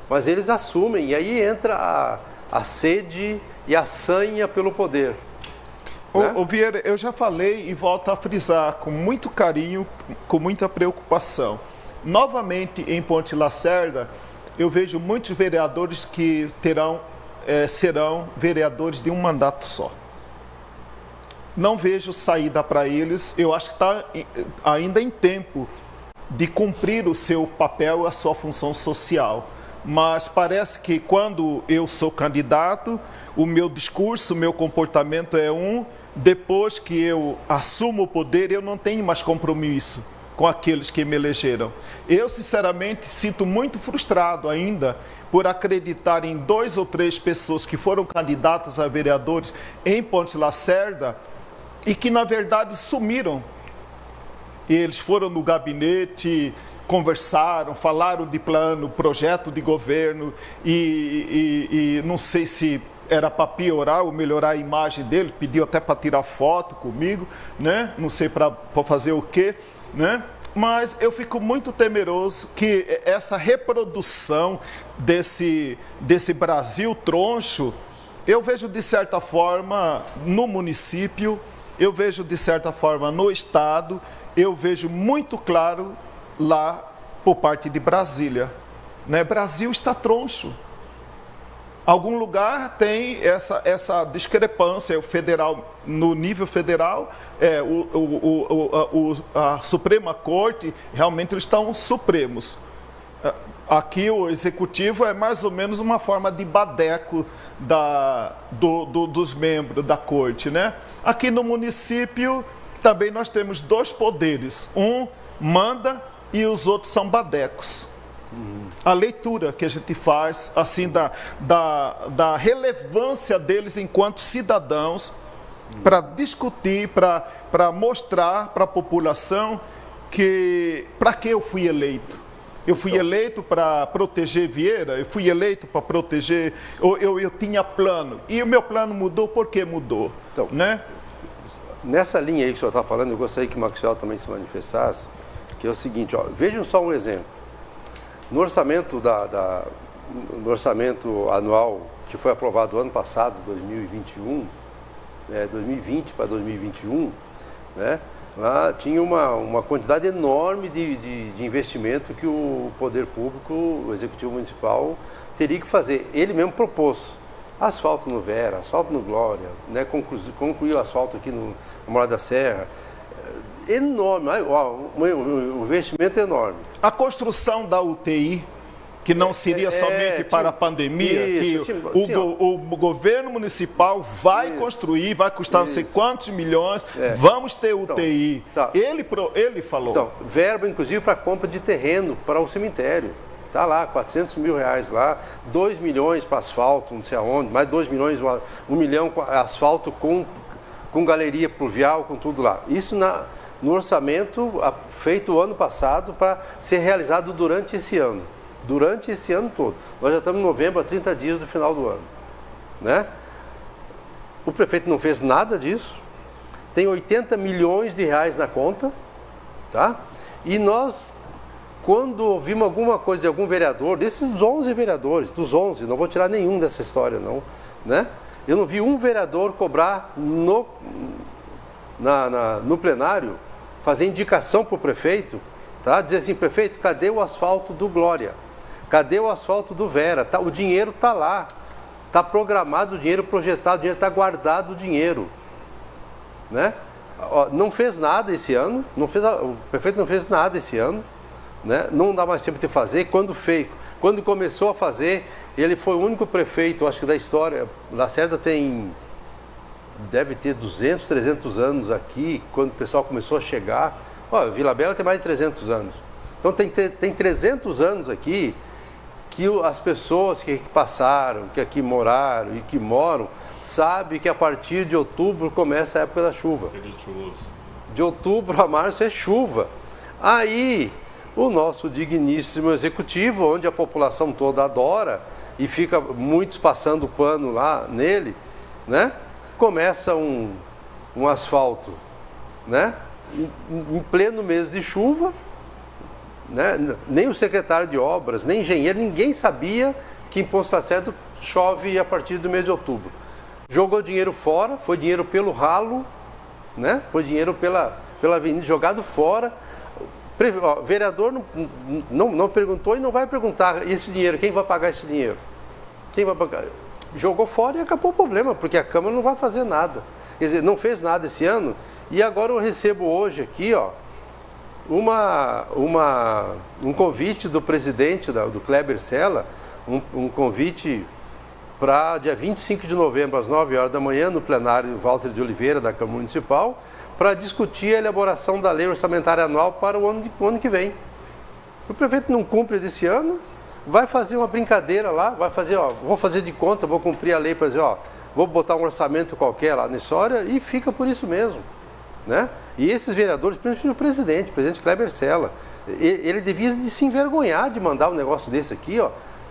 Mas eles assumem, e aí entra a sede e a sanha pelo poder. Ô Vieira, eu já falei e volto a frisar com muito carinho, com muita preocupação. Novamente em Ponte Lacerda, eu vejo muitos vereadores que serão vereadores de um mandato só. Não vejo saída para eles, eu acho que está ainda em tempo de cumprir o seu papel, a sua função social. Mas parece que quando eu sou candidato, o meu discurso, o meu comportamento é depois que eu assumo o poder, eu não tenho mais compromisso com aqueles que me elegeram. Eu, sinceramente, sinto muito frustrado ainda por acreditar em 2 ou 3 pessoas que foram candidatas a vereadores em Ponte Lacerda e que, na verdade, sumiram. Eles foram no gabinete, conversaram, falaram de plano, projeto de governo e não sei se era para piorar ou melhorar a imagem dele, pediu até para tirar foto comigo, né? Não sei para fazer o quê, né? Mas eu fico muito temeroso que essa reprodução desse Brasil troncho, eu vejo de certa forma no município, eu vejo de certa forma no estado, eu vejo muito claro lá por parte de Brasília, né? Brasil está troncho. Algum lugar tem essa discrepância, o federal, no nível federal, a Suprema Corte, realmente eles estão supremos. Aqui o Executivo é mais ou menos uma forma de badeco dos membros da Corte, né? Aqui no município também nós temos 2 poderes, um manda e os outros são badecos. A leitura que a gente faz, assim, da relevância deles enquanto cidadãos, para discutir, para mostrar para a população para que eu fui eleito. Eu fui eleito para proteger Vieira, eu fui eleito para proteger, eu tinha plano. E o meu plano mudou, por que mudou? Então, né? Nessa linha aí que o senhor está falando, eu gostaria que o Maxwell também se manifestasse, que é o seguinte, vejam só um exemplo. No orçamento, no orçamento anual que foi aprovado ano passado, 2021, 2020 para 2021, né, lá tinha uma quantidade enorme de investimento que o poder público, o Executivo Municipal, teria que fazer. Ele mesmo propôs asfalto no Vera, asfalto no Glória, né, concluiu o asfalto aqui no Morada da Serra. Enorme, o investimento é enorme. A construção da UTI, que não seria somente para a pandemia, o governo municipal vai construir, vai custar não sei quantos milhões, vamos ter UTI. Ele falou. Então, verba, inclusive, para compra de terreno para o cemitério. Está lá, 400 mil reais lá, 2 milhões para asfalto, não sei aonde, mais 2 milhões, 1 milhão para asfalto com galeria pluvial, com tudo lá. Isso no orçamento feito o ano passado para ser realizado durante esse ano. Durante esse ano todo. Nós já estamos em novembro, a 30 dias do final do ano. Né? O prefeito não fez nada disso. Tem 80 milhões de reais na conta. Tá? E nós, quando ouvimos alguma coisa de algum vereador, desses 11 vereadores, dos 11, não vou tirar nenhum dessa história não, né? Eu não vi um vereador cobrar no plenário, fazer indicação para o prefeito, tá? Dizer assim, prefeito, cadê o asfalto do Glória? Cadê o asfalto do Vera? Tá, o dinheiro está lá, está programado o dinheiro, projetado o dinheiro, está guardado o dinheiro. Né? Não fez nada esse ano, o prefeito não fez nada esse ano, né? Não dá mais tempo de fazer. Quando começou a fazer, ele foi o único prefeito, acho que da história, Lacerda deve ter 200, 300 anos aqui, quando o pessoal começou a chegar. Vila Bela tem mais de 300 anos. Então tem 300 anos aqui que as pessoas que passaram, que aqui moraram e que moram, sabem que a partir de outubro começa a época da chuva. De outubro a março é chuva. Aí o nosso digníssimo executivo, onde a população toda adora e fica muitos passando pano lá nele, né? Começa um asfalto, né? Em pleno mês de chuva, né? Nem o secretário de obras, nem engenheiro, ninguém sabia que em Ponce Lacerda chove a partir do mês de outubro. Jogou dinheiro fora, foi dinheiro pelo ralo, né? Foi dinheiro pela avenida jogado fora. O vereador não perguntou e não vai perguntar esse dinheiro, quem vai pagar esse dinheiro? Quem vai pagar? Jogou fora e acabou o problema, porque a Câmara não vai fazer nada. Quer dizer, não fez nada esse ano e agora eu recebo hoje aqui, um convite do presidente do Kleber Sela, um convite para dia 25 de novembro, às 9 horas da manhã, no plenário Walter de Oliveira, da Câmara Municipal, para discutir a elaboração da lei orçamentária anual para o ano que vem. O prefeito não cumpre desse ano, vai fazer uma brincadeira lá, vai fazer, vou fazer de conta, vou cumprir a lei para dizer, vou botar um orçamento qualquer lá na história e fica por isso mesmo. Né? E esses vereadores, principalmente o presidente Kleber Sela, ele devia de se envergonhar de mandar um negócio desse aqui,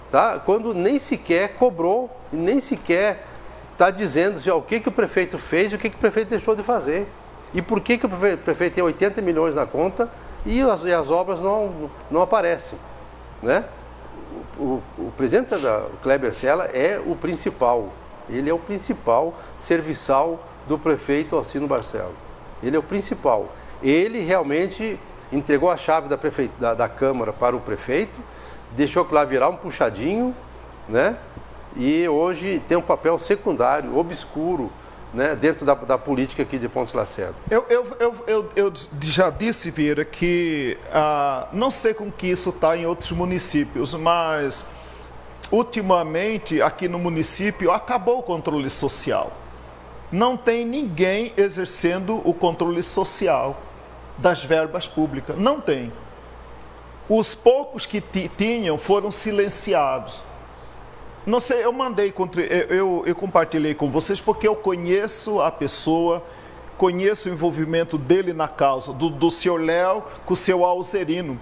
tá? Quando nem sequer cobrou, nem sequer está dizendo assim, o que o prefeito fez e o que o prefeito deixou de fazer. E por que o prefeito tem 80 milhões na conta e as obras não aparecem. Né? O presidente da Kleber Sela é o principal, ele é o principal serviçal do prefeito Alcino Barcelo. Ele é o principal. Ele realmente entregou a chave da Câmara para o prefeito, deixou que lá virar um puxadinho, né? E hoje tem um papel secundário, obscuro, né? Dentro da política aqui de Ponce Lacerda. Eu já disse, Vieira, que não sei como que isso está em outros municípios, mas ultimamente aqui no município acabou o controle social. Não tem ninguém exercendo o controle social das verbas públicas. Não tem. Os poucos que tinham foram silenciados. Não sei, eu compartilhei com vocês porque eu conheço a pessoa, conheço o envolvimento dele na causa, do senhor Léo com o seu Alzerino,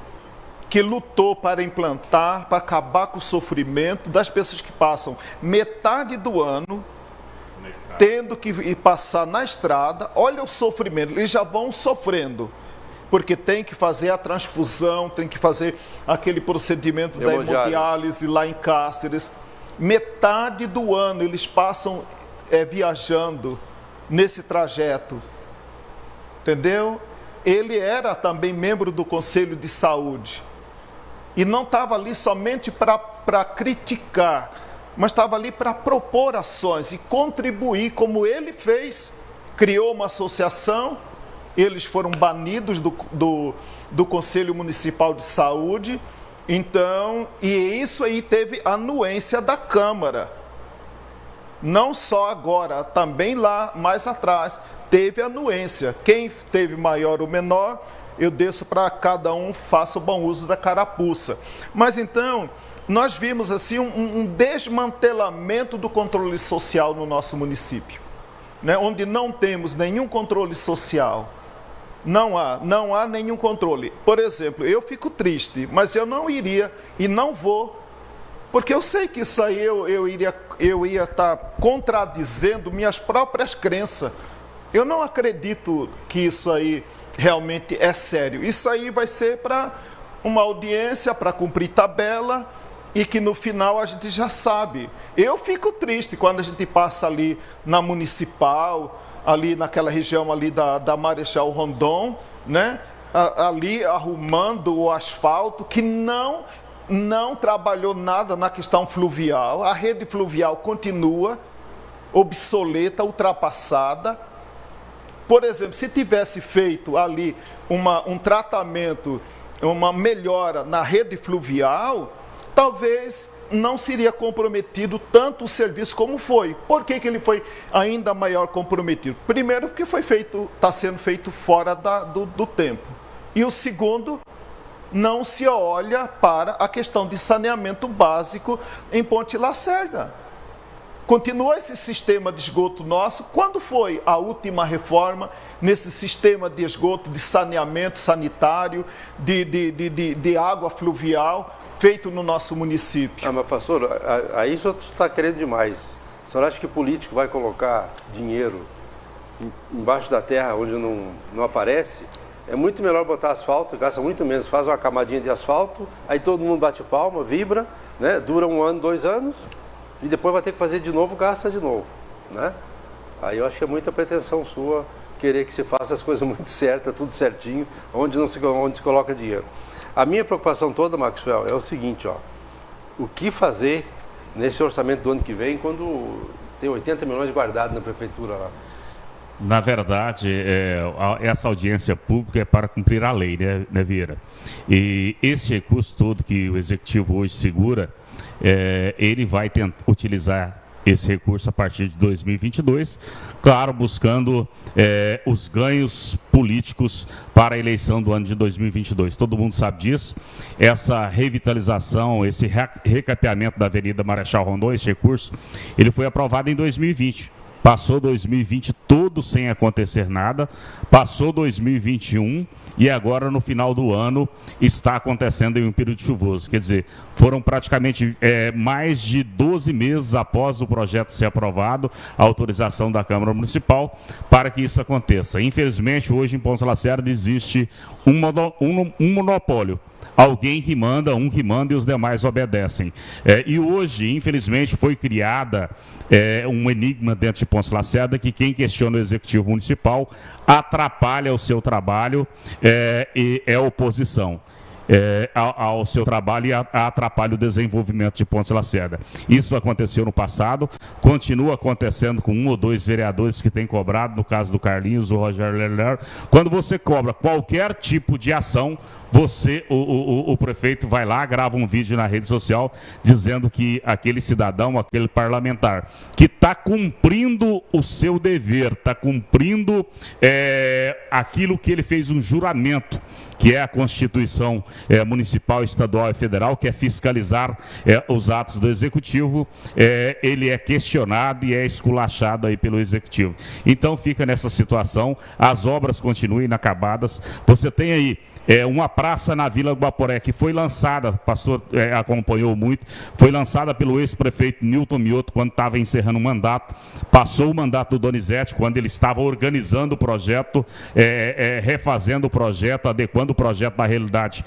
que lutou para implantar, para acabar com o sofrimento das pessoas que passam metade do ano tendo que passar na estrada. Olha o sofrimento, eles já vão sofrendo, porque tem que fazer a transfusão, tem que fazer aquele procedimento da hemodiálise lá em Cáceres. Metade do ano eles passam viajando nesse trajeto, entendeu? Ele era também membro do Conselho de Saúde e não estava ali somente para criticar, mas estava ali para propor ações e contribuir, como ele fez. Criou uma associação, eles foram banidos do Conselho Municipal de Saúde Então, e isso aí teve anuência da Câmara. Não só agora, também lá mais atrás, teve anuência. Quem teve maior ou menor, eu desço para cada um, faça o bom uso da carapuça. Mas então, nós vimos assim um desmantelamento do controle social no nosso município, né? Onde não temos nenhum controle social. Não há nenhum controle. Por exemplo, eu fico triste, mas eu não iria e não vou, porque eu sei que isso aí eu ia estar contradizendo minhas próprias crenças. Eu não acredito que isso aí realmente é sério. Isso aí vai ser para uma audiência, para cumprir tabela, e que no final a gente já sabe. Eu fico triste quando a gente passa ali na Municipal, ali naquela região ali da Marechal Rondon, né? Ali arrumando o asfalto, que não trabalhou nada na questão fluvial. A rede fluvial continua obsoleta, ultrapassada. Por exemplo, se tivesse feito ali um tratamento, uma melhora na rede fluvial, talvez não seria comprometido tanto o serviço como foi. Por que ele foi ainda maior comprometido? Primeiro, porque está sendo feito fora do tempo. E o segundo, não se olha para a questão de saneamento básico em Ponte Lacerda. Continua esse sistema de esgoto nosso. Quando foi a última reforma nesse sistema de esgoto, de saneamento sanitário, de água fluvial, feito no nosso município? Mas pastor, aí o senhor está querendo demais. O senhor acha que político vai colocar dinheiro embaixo da terra onde não aparece? É muito melhor botar asfalto, gasta muito menos, faz uma camadinha de asfalto, aí todo mundo bate palma, vibra, né? Dura 1 ano, 2 anos, e depois vai ter que fazer de novo, gasta de novo, né? Aí eu acho que é muita pretensão sua querer que se faça as coisas muito certas, tudo certinho, onde se coloca dinheiro. A minha preocupação toda, Maxwell, é o seguinte, ó, o que fazer nesse orçamento do ano que vem, quando tem 80 milhões guardados na prefeitura lá? Na verdade, essa audiência pública é para cumprir a lei, né, Vieira? E esse recurso todo que o Executivo hoje segura, ele vai utilizar esse recurso a partir de 2022, claro, buscando os ganhos políticos para a eleição do ano de 2022. Todo mundo sabe disso. Essa revitalização, esse recapeamento da Avenida Marechal Rondon, esse recurso, ele foi aprovado em 2020. Passou 2020 todo sem acontecer nada, passou 2021 e agora no final do ano está acontecendo em um período chuvoso. Quer dizer, foram praticamente mais de 12 meses após o projeto ser aprovado, a autorização da Câmara Municipal, para que isso aconteça. Infelizmente, hoje em Ponte Lacerda existe um monopólio. Alguém que manda, um que manda e os demais obedecem. E hoje, infelizmente, foi criada um enigma dentro de Ponte Lacerda que quem questiona o Executivo Municipal atrapalha o seu trabalho e é oposição. Ao seu trabalho e atrapalha o desenvolvimento de Ponte Lacerda. Isso aconteceu no passado, continua acontecendo com 1 ou 2 vereadores que têm cobrado, no caso do Carlinhos, o Rogério Leller. Quando você cobra qualquer tipo de ação, o prefeito vai lá, grava um vídeo na rede social dizendo que aquele cidadão, aquele parlamentar, que está cumprindo o seu dever, está cumprindo aquilo que ele fez um juramento, que é a Constituição Municipal, Estadual e Federal, que é fiscalizar os atos do Executivo, ele é questionado e é esculachado aí pelo Executivo. Então fica nessa situação, as obras continuam inacabadas. Você tem aí uma praça na Vila Guaporé que foi lançada, o pastor acompanhou muito, foi lançada pelo ex-prefeito Nilton Mioto quando estava encerrando o mandato, passou o mandato do Donizete quando ele estava organizando o projeto, refazendo o projeto, adequando o projeto à realidade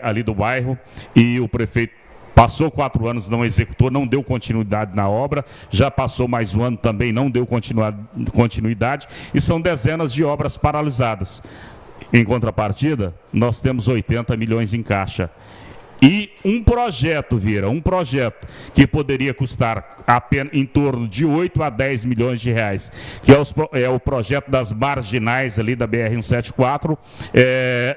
ali do bairro, e o prefeito passou 4 anos, não executou, não deu continuidade na obra, já passou mais 1 ano também, não deu continuidade, e são dezenas de obras paralisadas. Em contrapartida, nós temos 80 milhões em caixa. E um projeto, Vieira, que poderia custar apenas em torno de 8 a 10 milhões de reais, que é o projeto das marginais ali da BR-174,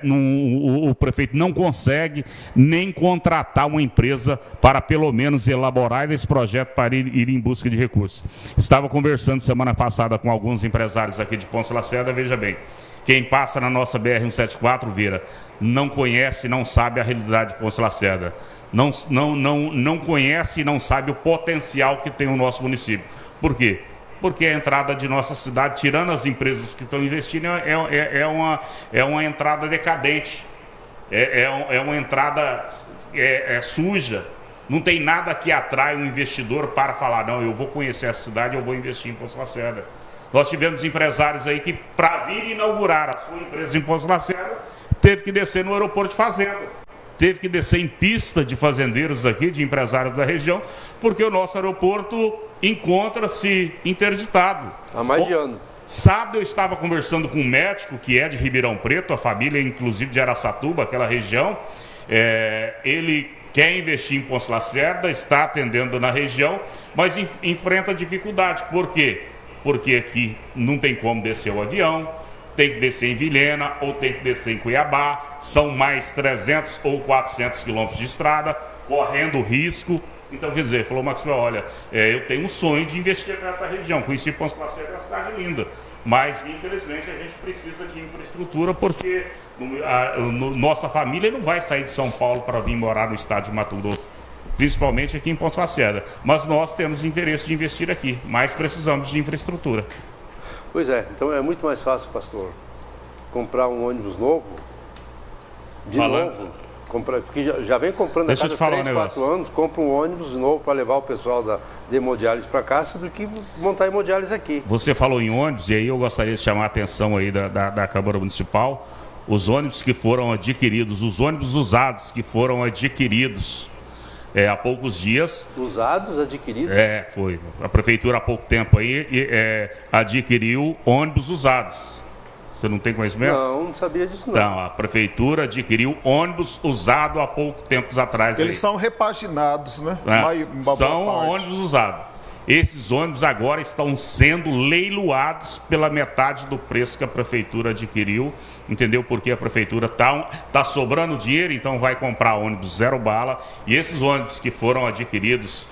o prefeito não consegue nem contratar uma empresa para pelo menos elaborar esse projeto para ir em busca de recursos. Estava conversando semana passada com alguns empresários aqui de Ponce Lacerda, veja bem, quem passa na nossa BR-174, Vieira, não conhece, não sabe a realidade de Ponce Lacerda. Não conhece e não sabe o potencial que tem o nosso município. Por quê? Porque a entrada de nossa cidade, tirando as empresas que estão investindo, é uma entrada decadente. É uma entrada suja. Não tem nada que atrai o investidor para falar, não, eu vou conhecer essa cidade, eu vou investir em Ponce Lacerda. Nós tivemos empresários aí que, para vir inaugurar a sua empresa em Ponce Lacerda, teve que descer no aeroporto de fazenda, teve que descer em pista de fazendeiros aqui, de empresários da região, porque o nosso aeroporto encontra-se interditado. Há mais de ano. Sábado eu estava conversando com um médico que é de Ribeirão Preto, a família inclusive de Araçatuba, aquela região. Ele quer investir em Ponce Lacerda, está atendendo na região, mas enfrenta dificuldade. Por quê? Porque aqui não tem como descer o avião, tem que descer em Vilhena ou tem que descer em Cuiabá, são mais 300 ou 400 quilômetros de estrada, correndo risco. Então, quer dizer, falou Maxwell, olha, eu tenho um sonho de investir nessa região, conheci Ponce Lacerda, é uma cidade linda, mas infelizmente a gente precisa de infraestrutura porque nossa família não vai sair de São Paulo para vir morar no estado de Mato Grosso, principalmente aqui em Ponce Lacerda, mas nós temos interesse de investir aqui, mas precisamos de infraestrutura. Pois é, então é muito mais fácil, pastor, comprar um ônibus novo, novo, porque já vem comprando a cada 3, 4 anos, compra um ônibus novo para levar o pessoal da hemodiálise para cá, do que montar hemodiálise aqui. Você falou em ônibus, e aí eu gostaria de chamar a atenção aí da Câmara Municipal, os ônibus que foram adquiridos, os ônibus usados que foram adquiridos há poucos dias. Usados, adquiridos? Foi. A prefeitura há pouco tempo aí adquiriu ônibus usados. Você não tem conhecimento? Não sabia disso não. Então, a prefeitura adquiriu ônibus usado há pouco tempo atrás. Eles são repaginados, né? São ônibus usados. Esses ônibus agora estão sendo leiloados pela metade do preço que a prefeitura adquiriu, entendeu? Porque a prefeitura tá sobrando dinheiro, então vai comprar ônibus zero bala, e esses ônibus que foram adquiridos,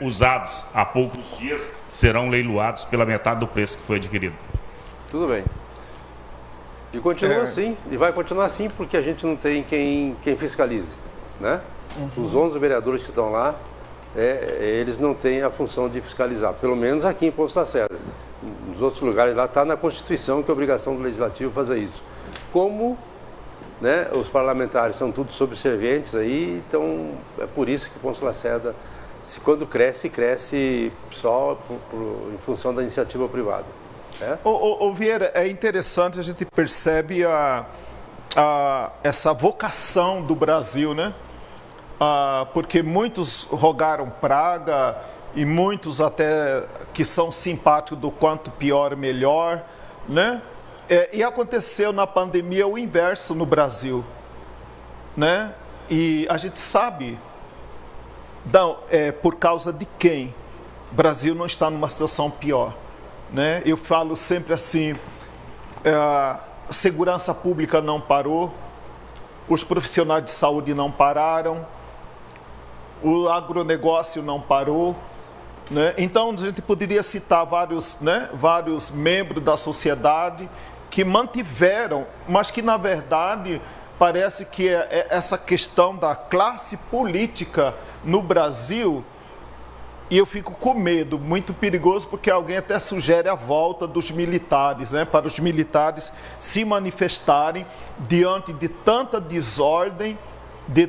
usados há poucos dias, serão leiloados pela metade do preço que foi adquirido. Tudo bem. E continua assim, e vai continuar assim, porque a gente não tem quem fiscalize, né? Os 11 vereadores que estão lá, eles não têm a função de fiscalizar, pelo menos aqui em Ponce Lacerda. Nos outros lugares lá está na Constituição que é obrigação do Legislativo fazer isso. Como, né, os parlamentares são todos subservientes aí, então é por isso que Ponce Lacerda, quando cresce só em função da iniciativa privada. Vieira, é interessante, a gente percebe essa vocação do Brasil, né? Porque muitos rogaram praga e muitos até que são simpáticos do quanto pior, melhor, né? E aconteceu na pandemia o inverso no Brasil, né? E a gente sabe, por causa de quem o Brasil não está numa situação pior, né? Eu falo sempre assim, a segurança pública não parou, os profissionais de saúde não pararam, o agronegócio não parou, né? Então a gente poderia citar vários membros da sociedade que mantiveram, mas que na verdade parece que essa questão da classe política no Brasil, e eu fico com medo, muito perigoso, porque alguém até sugere a volta dos militares, né? Para os militares se manifestarem diante de tanta desordem, de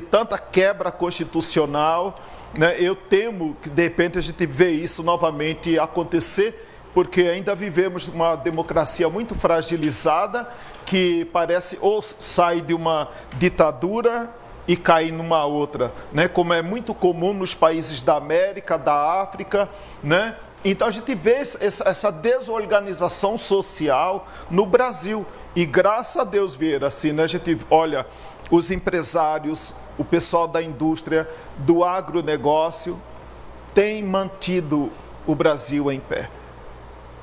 tanta quebra constitucional, né? Eu temo que de repente a gente vê isso novamente acontecer, porque ainda vivemos uma democracia muito fragilizada, que parece ou sai de uma ditadura e cair numa outra, né? Como é muito comum nos países da América, da África, né? Então a gente vê essa desorganização social no Brasil. E graças a Deus, Vieira, assim, né? A gente olha os empresários, o pessoal da indústria, do agronegócio, têm mantido o Brasil em pé.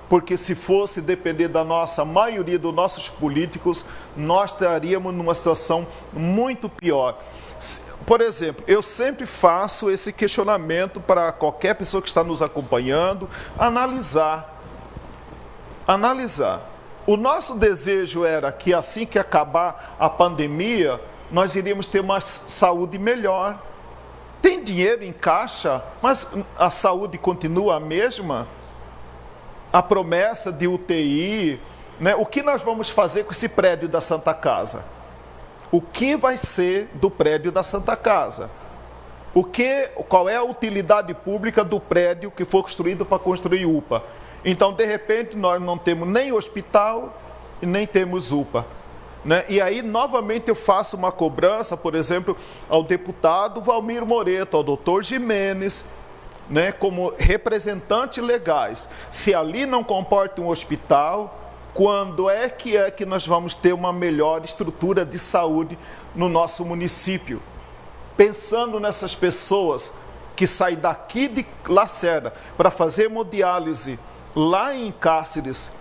Porque se fosse depender da nossa maioria, dos nossos políticos, nós estaríamos numa situação muito pior. Por exemplo, eu sempre faço esse questionamento para qualquer pessoa que está nos acompanhando, analisar. O nosso desejo era que assim que acabar a pandemia, nós iríamos ter uma saúde melhor. Tem dinheiro em caixa, mas a saúde continua a mesma? A promessa de UTI, né? O que nós vamos fazer com esse prédio da Santa Casa? O que vai ser do prédio da Santa Casa? Qual é a utilidade pública do prédio que foi construído para construir UPA? Então, de repente, nós não temos nem hospital e nem temos UPA. Né? E aí, novamente, eu faço uma cobrança, por exemplo, ao deputado Valmir Moreto, ao doutor Jimenez, né, como representantes legais. Se ali não comporta um hospital, quando é que nós vamos ter uma melhor estrutura de saúde no nosso município? Pensando nessas pessoas que saem daqui de Lacerda para fazer hemodiálise lá em Cáceres,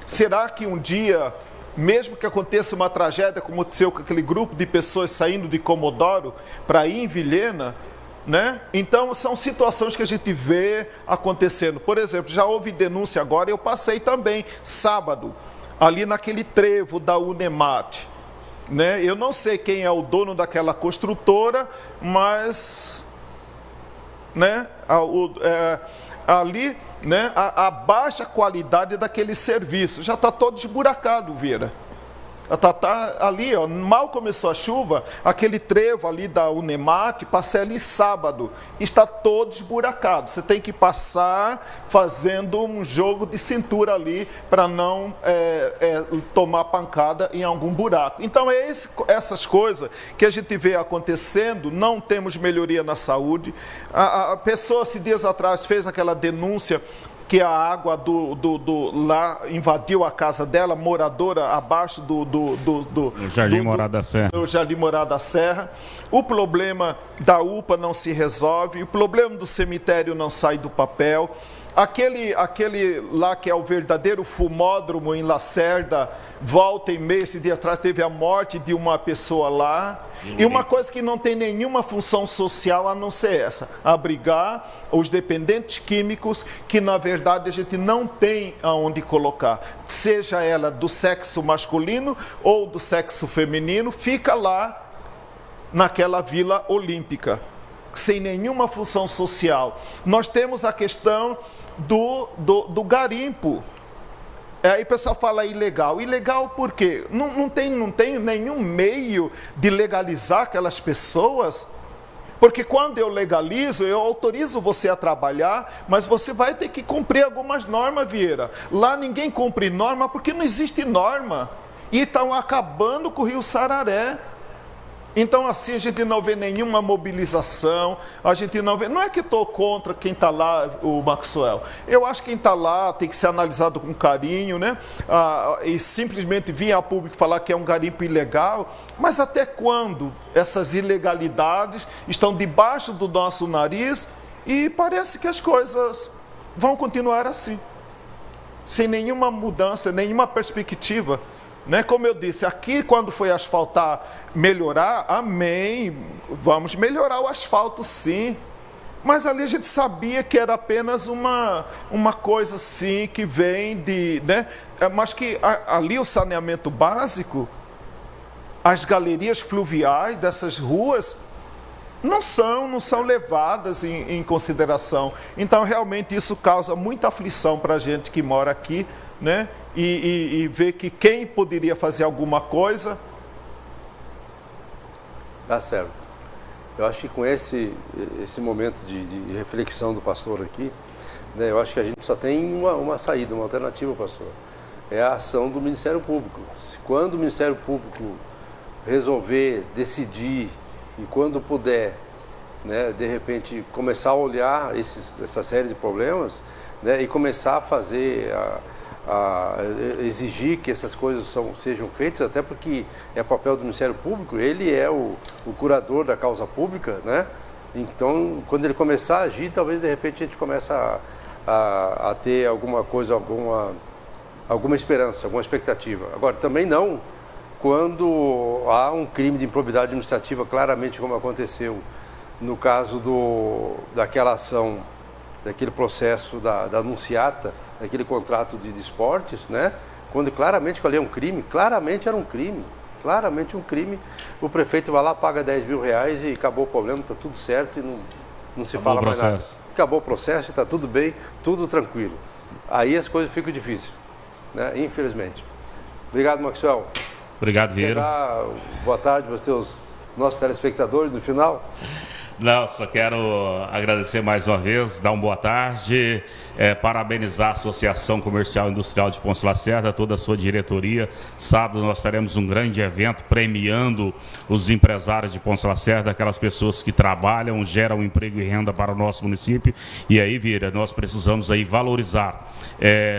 será que um dia, mesmo que aconteça uma tragédia como aconteceu com aquele grupo de pessoas saindo de Comodoro para ir em Vilhena, né? Então, são situações que a gente vê acontecendo. Por exemplo, já houve denúncia agora, eu passei também, sábado, ali naquele trevo da Unemate. Né? Eu não sei quem é o dono daquela construtora, mas né, ali, né, a baixa qualidade daquele serviço. Já está todo esburacado, Vieira. Tá ali, ó, mal começou a chuva, aquele trevo ali da Unemate, passei ali sábado, está todo esburacado. Você tem que passar fazendo um jogo de cintura ali para não tomar pancada em algum buraco. Então essas coisas que a gente vê acontecendo, não temos melhoria na saúde. A pessoa, esses dias atrás, fez aquela denúncia que a água lá invadiu a casa dela, moradora abaixo do Jardim Morada da Serra. Do Jardim Morada da Serra. O problema da UPA não se resolve, o problema do cemitério não sai do papel. Aquele lá que é o verdadeiro fumódromo em Lacerda, volta e meia, esse dia atrás teve a morte de uma pessoa lá. E uma coisa que não tem nenhuma função social a não ser essa, abrigar os dependentes químicos que na verdade a gente não tem aonde colocar. Seja ela do sexo masculino ou do sexo feminino, fica lá naquela Vila Olímpica, sem nenhuma função social. Nós temos a questão do garimpo. Aí o pessoal fala ilegal. Ilegal por quê? Não tem nenhum meio de legalizar aquelas pessoas. Porque quando eu legalizo, eu autorizo você a trabalhar, mas você vai ter que cumprir algumas normas, Vieira. Lá ninguém cumpre norma porque não existe norma. E estão acabando com o Rio Sararé. Então, assim, a gente não vê nenhuma mobilização, a gente não vê... Não é que estou contra quem está lá, o Maxwell. Eu acho que quem está lá tem que ser analisado com carinho, né? E simplesmente vir a público falar que é um garimpo ilegal. Mas até quando essas ilegalidades estão debaixo do nosso nariz e parece que as coisas vão continuar assim, sem nenhuma mudança, nenhuma perspectiva. Né? Como eu disse, aqui quando foi asfaltar, melhorar, amém, vamos melhorar o asfalto sim, mas ali a gente sabia que era apenas uma coisa assim que vem de, né? Mas que ali o saneamento básico, as galerias fluviais dessas ruas não são levadas em consideração. Então realmente isso causa muita aflição para a gente que mora aqui, né? E ver que quem poderia fazer alguma coisa... Tá certo. Eu acho que com esse momento de reflexão do pastor aqui, né, eu acho que a gente só tem uma saída, uma alternativa, pastor. É a ação do Ministério Público. Quando o Ministério Público resolver, decidir, e quando puder, né, de repente, começar a olhar essa série de problemas, né, e começar a fazer exigir que essas coisas sejam feitas, até porque é papel do Ministério Público, ele é o curador da causa pública, né? Então, quando ele começar a agir, talvez de repente a gente comece a ter alguma coisa, alguma esperança, alguma expectativa. Agora, também não quando há um crime de improbidade administrativa, claramente como aconteceu no caso daquela ação, daquele processo da anunciata, daquele contrato de esportes, né? Quando claramente ali é um crime, claramente era um crime, claramente um crime, o prefeito vai lá, paga 10 mil reais e acabou o problema, está tudo certo e não se fala mais nada. Acabou o processo, está tudo bem, tudo tranquilo. Aí as coisas ficam difíceis, né? Infelizmente. Obrigado, Maxwell. Obrigado, Vieira. Boa tarde para os nossos telespectadores no final. Não, só quero agradecer mais uma vez, dar uma boa tarde, parabenizar a Associação Comercial e Industrial de Pontes Lacerda, toda a sua diretoria. Sábado nós teremos um grande evento premiando os empresários de Pontes Lacerda, aquelas pessoas que trabalham, geram emprego e renda para o nosso município. E aí, Vieira, nós precisamos aí valorizar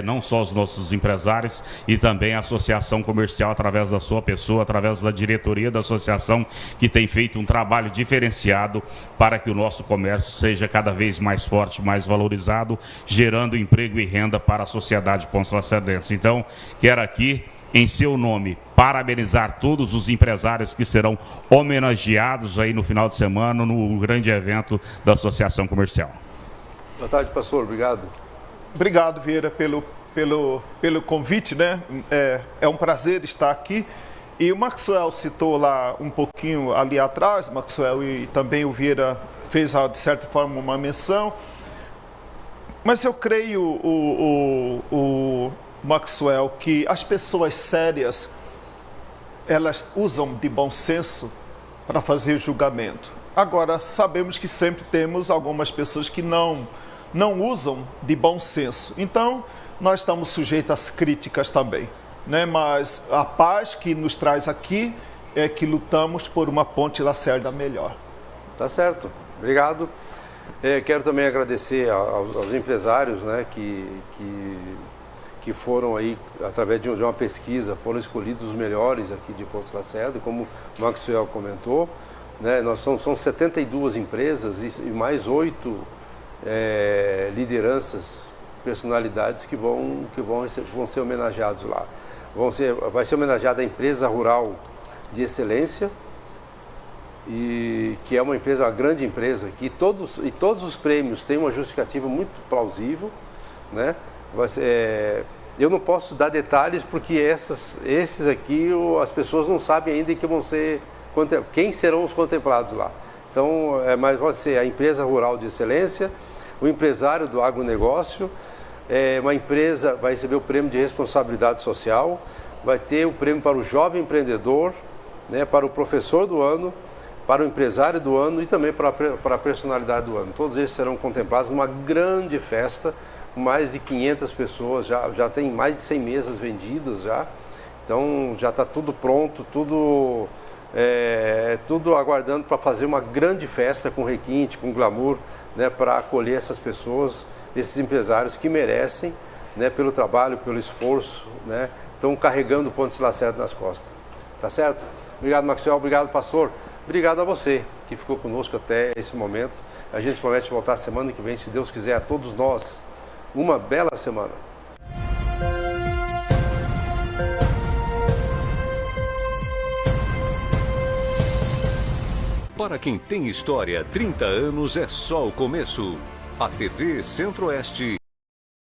não só os nossos empresários e também a Associação Comercial, através da sua pessoa, através da diretoria da associação, que tem feito um trabalho diferenciado para que o nosso comércio seja cada vez mais forte, mais valorizado, gerando emprego e renda para a sociedade pontes lacerdense. Então, quero aqui, em seu nome, parabenizar todos os empresários que serão homenageados aí no final de semana no grande evento da Associação Comercial. Boa tarde, pastor. Obrigado. Obrigado, Vieira, pelo convite, né? É um prazer estar aqui. E o Maxwell citou lá um pouquinho ali atrás, Maxwell, e também o Vieira fez, de certa forma, uma menção. Mas eu creio, o Maxwell, que as pessoas sérias, elas usam de bom senso para fazer julgamento. Agora, sabemos que sempre temos algumas pessoas que não usam de bom senso. Então, nós estamos sujeitos às críticas também. Né? Mas a paz que nos traz aqui é que lutamos por uma Ponte Lacerda melhor. Tá certo, obrigado. Quero também agradecer aos empresários, né, que foram aí, através de uma pesquisa, foram escolhidos os melhores aqui de Pontes Lacerda, como o Maxwell comentou, né? São 72 empresas e mais 8 lideranças, personalidades que vão ser homenageados lá. Vai ser homenageada a empresa rural de excelência, e que é uma grande empresa, que todos os prêmios têm uma justificativa muito plausível, né? Eu não posso dar detalhes porque esses aqui as pessoas não sabem ainda quem serão os contemplados lá. Então, mas vai ser a empresa rural de excelência, o empresário do agronegócio. Uma empresa vai receber o prêmio de responsabilidade social, vai ter o prêmio para o jovem empreendedor, né, para o professor do ano, para o empresário do ano e também para a personalidade do ano. Todos eles serão contemplados numa grande festa, com mais de 500 pessoas, já tem mais de 100 mesas vendidas já. Então já está tudo pronto, tudo aguardando para fazer uma grande festa com requinte, com glamour, né, para acolher essas pessoas, esses empresários que merecem, né, pelo trabalho, pelo esforço, né, estão carregando o Pontes Lacerda nas costas. Tá certo? Obrigado, Maxwell. Obrigado, pastor. Obrigado a você que ficou conosco até esse momento. A gente promete voltar semana que vem, se Deus quiser, a todos nós. Uma bela semana. Para quem tem história, 30 anos é só o começo. A TV Centro-Oeste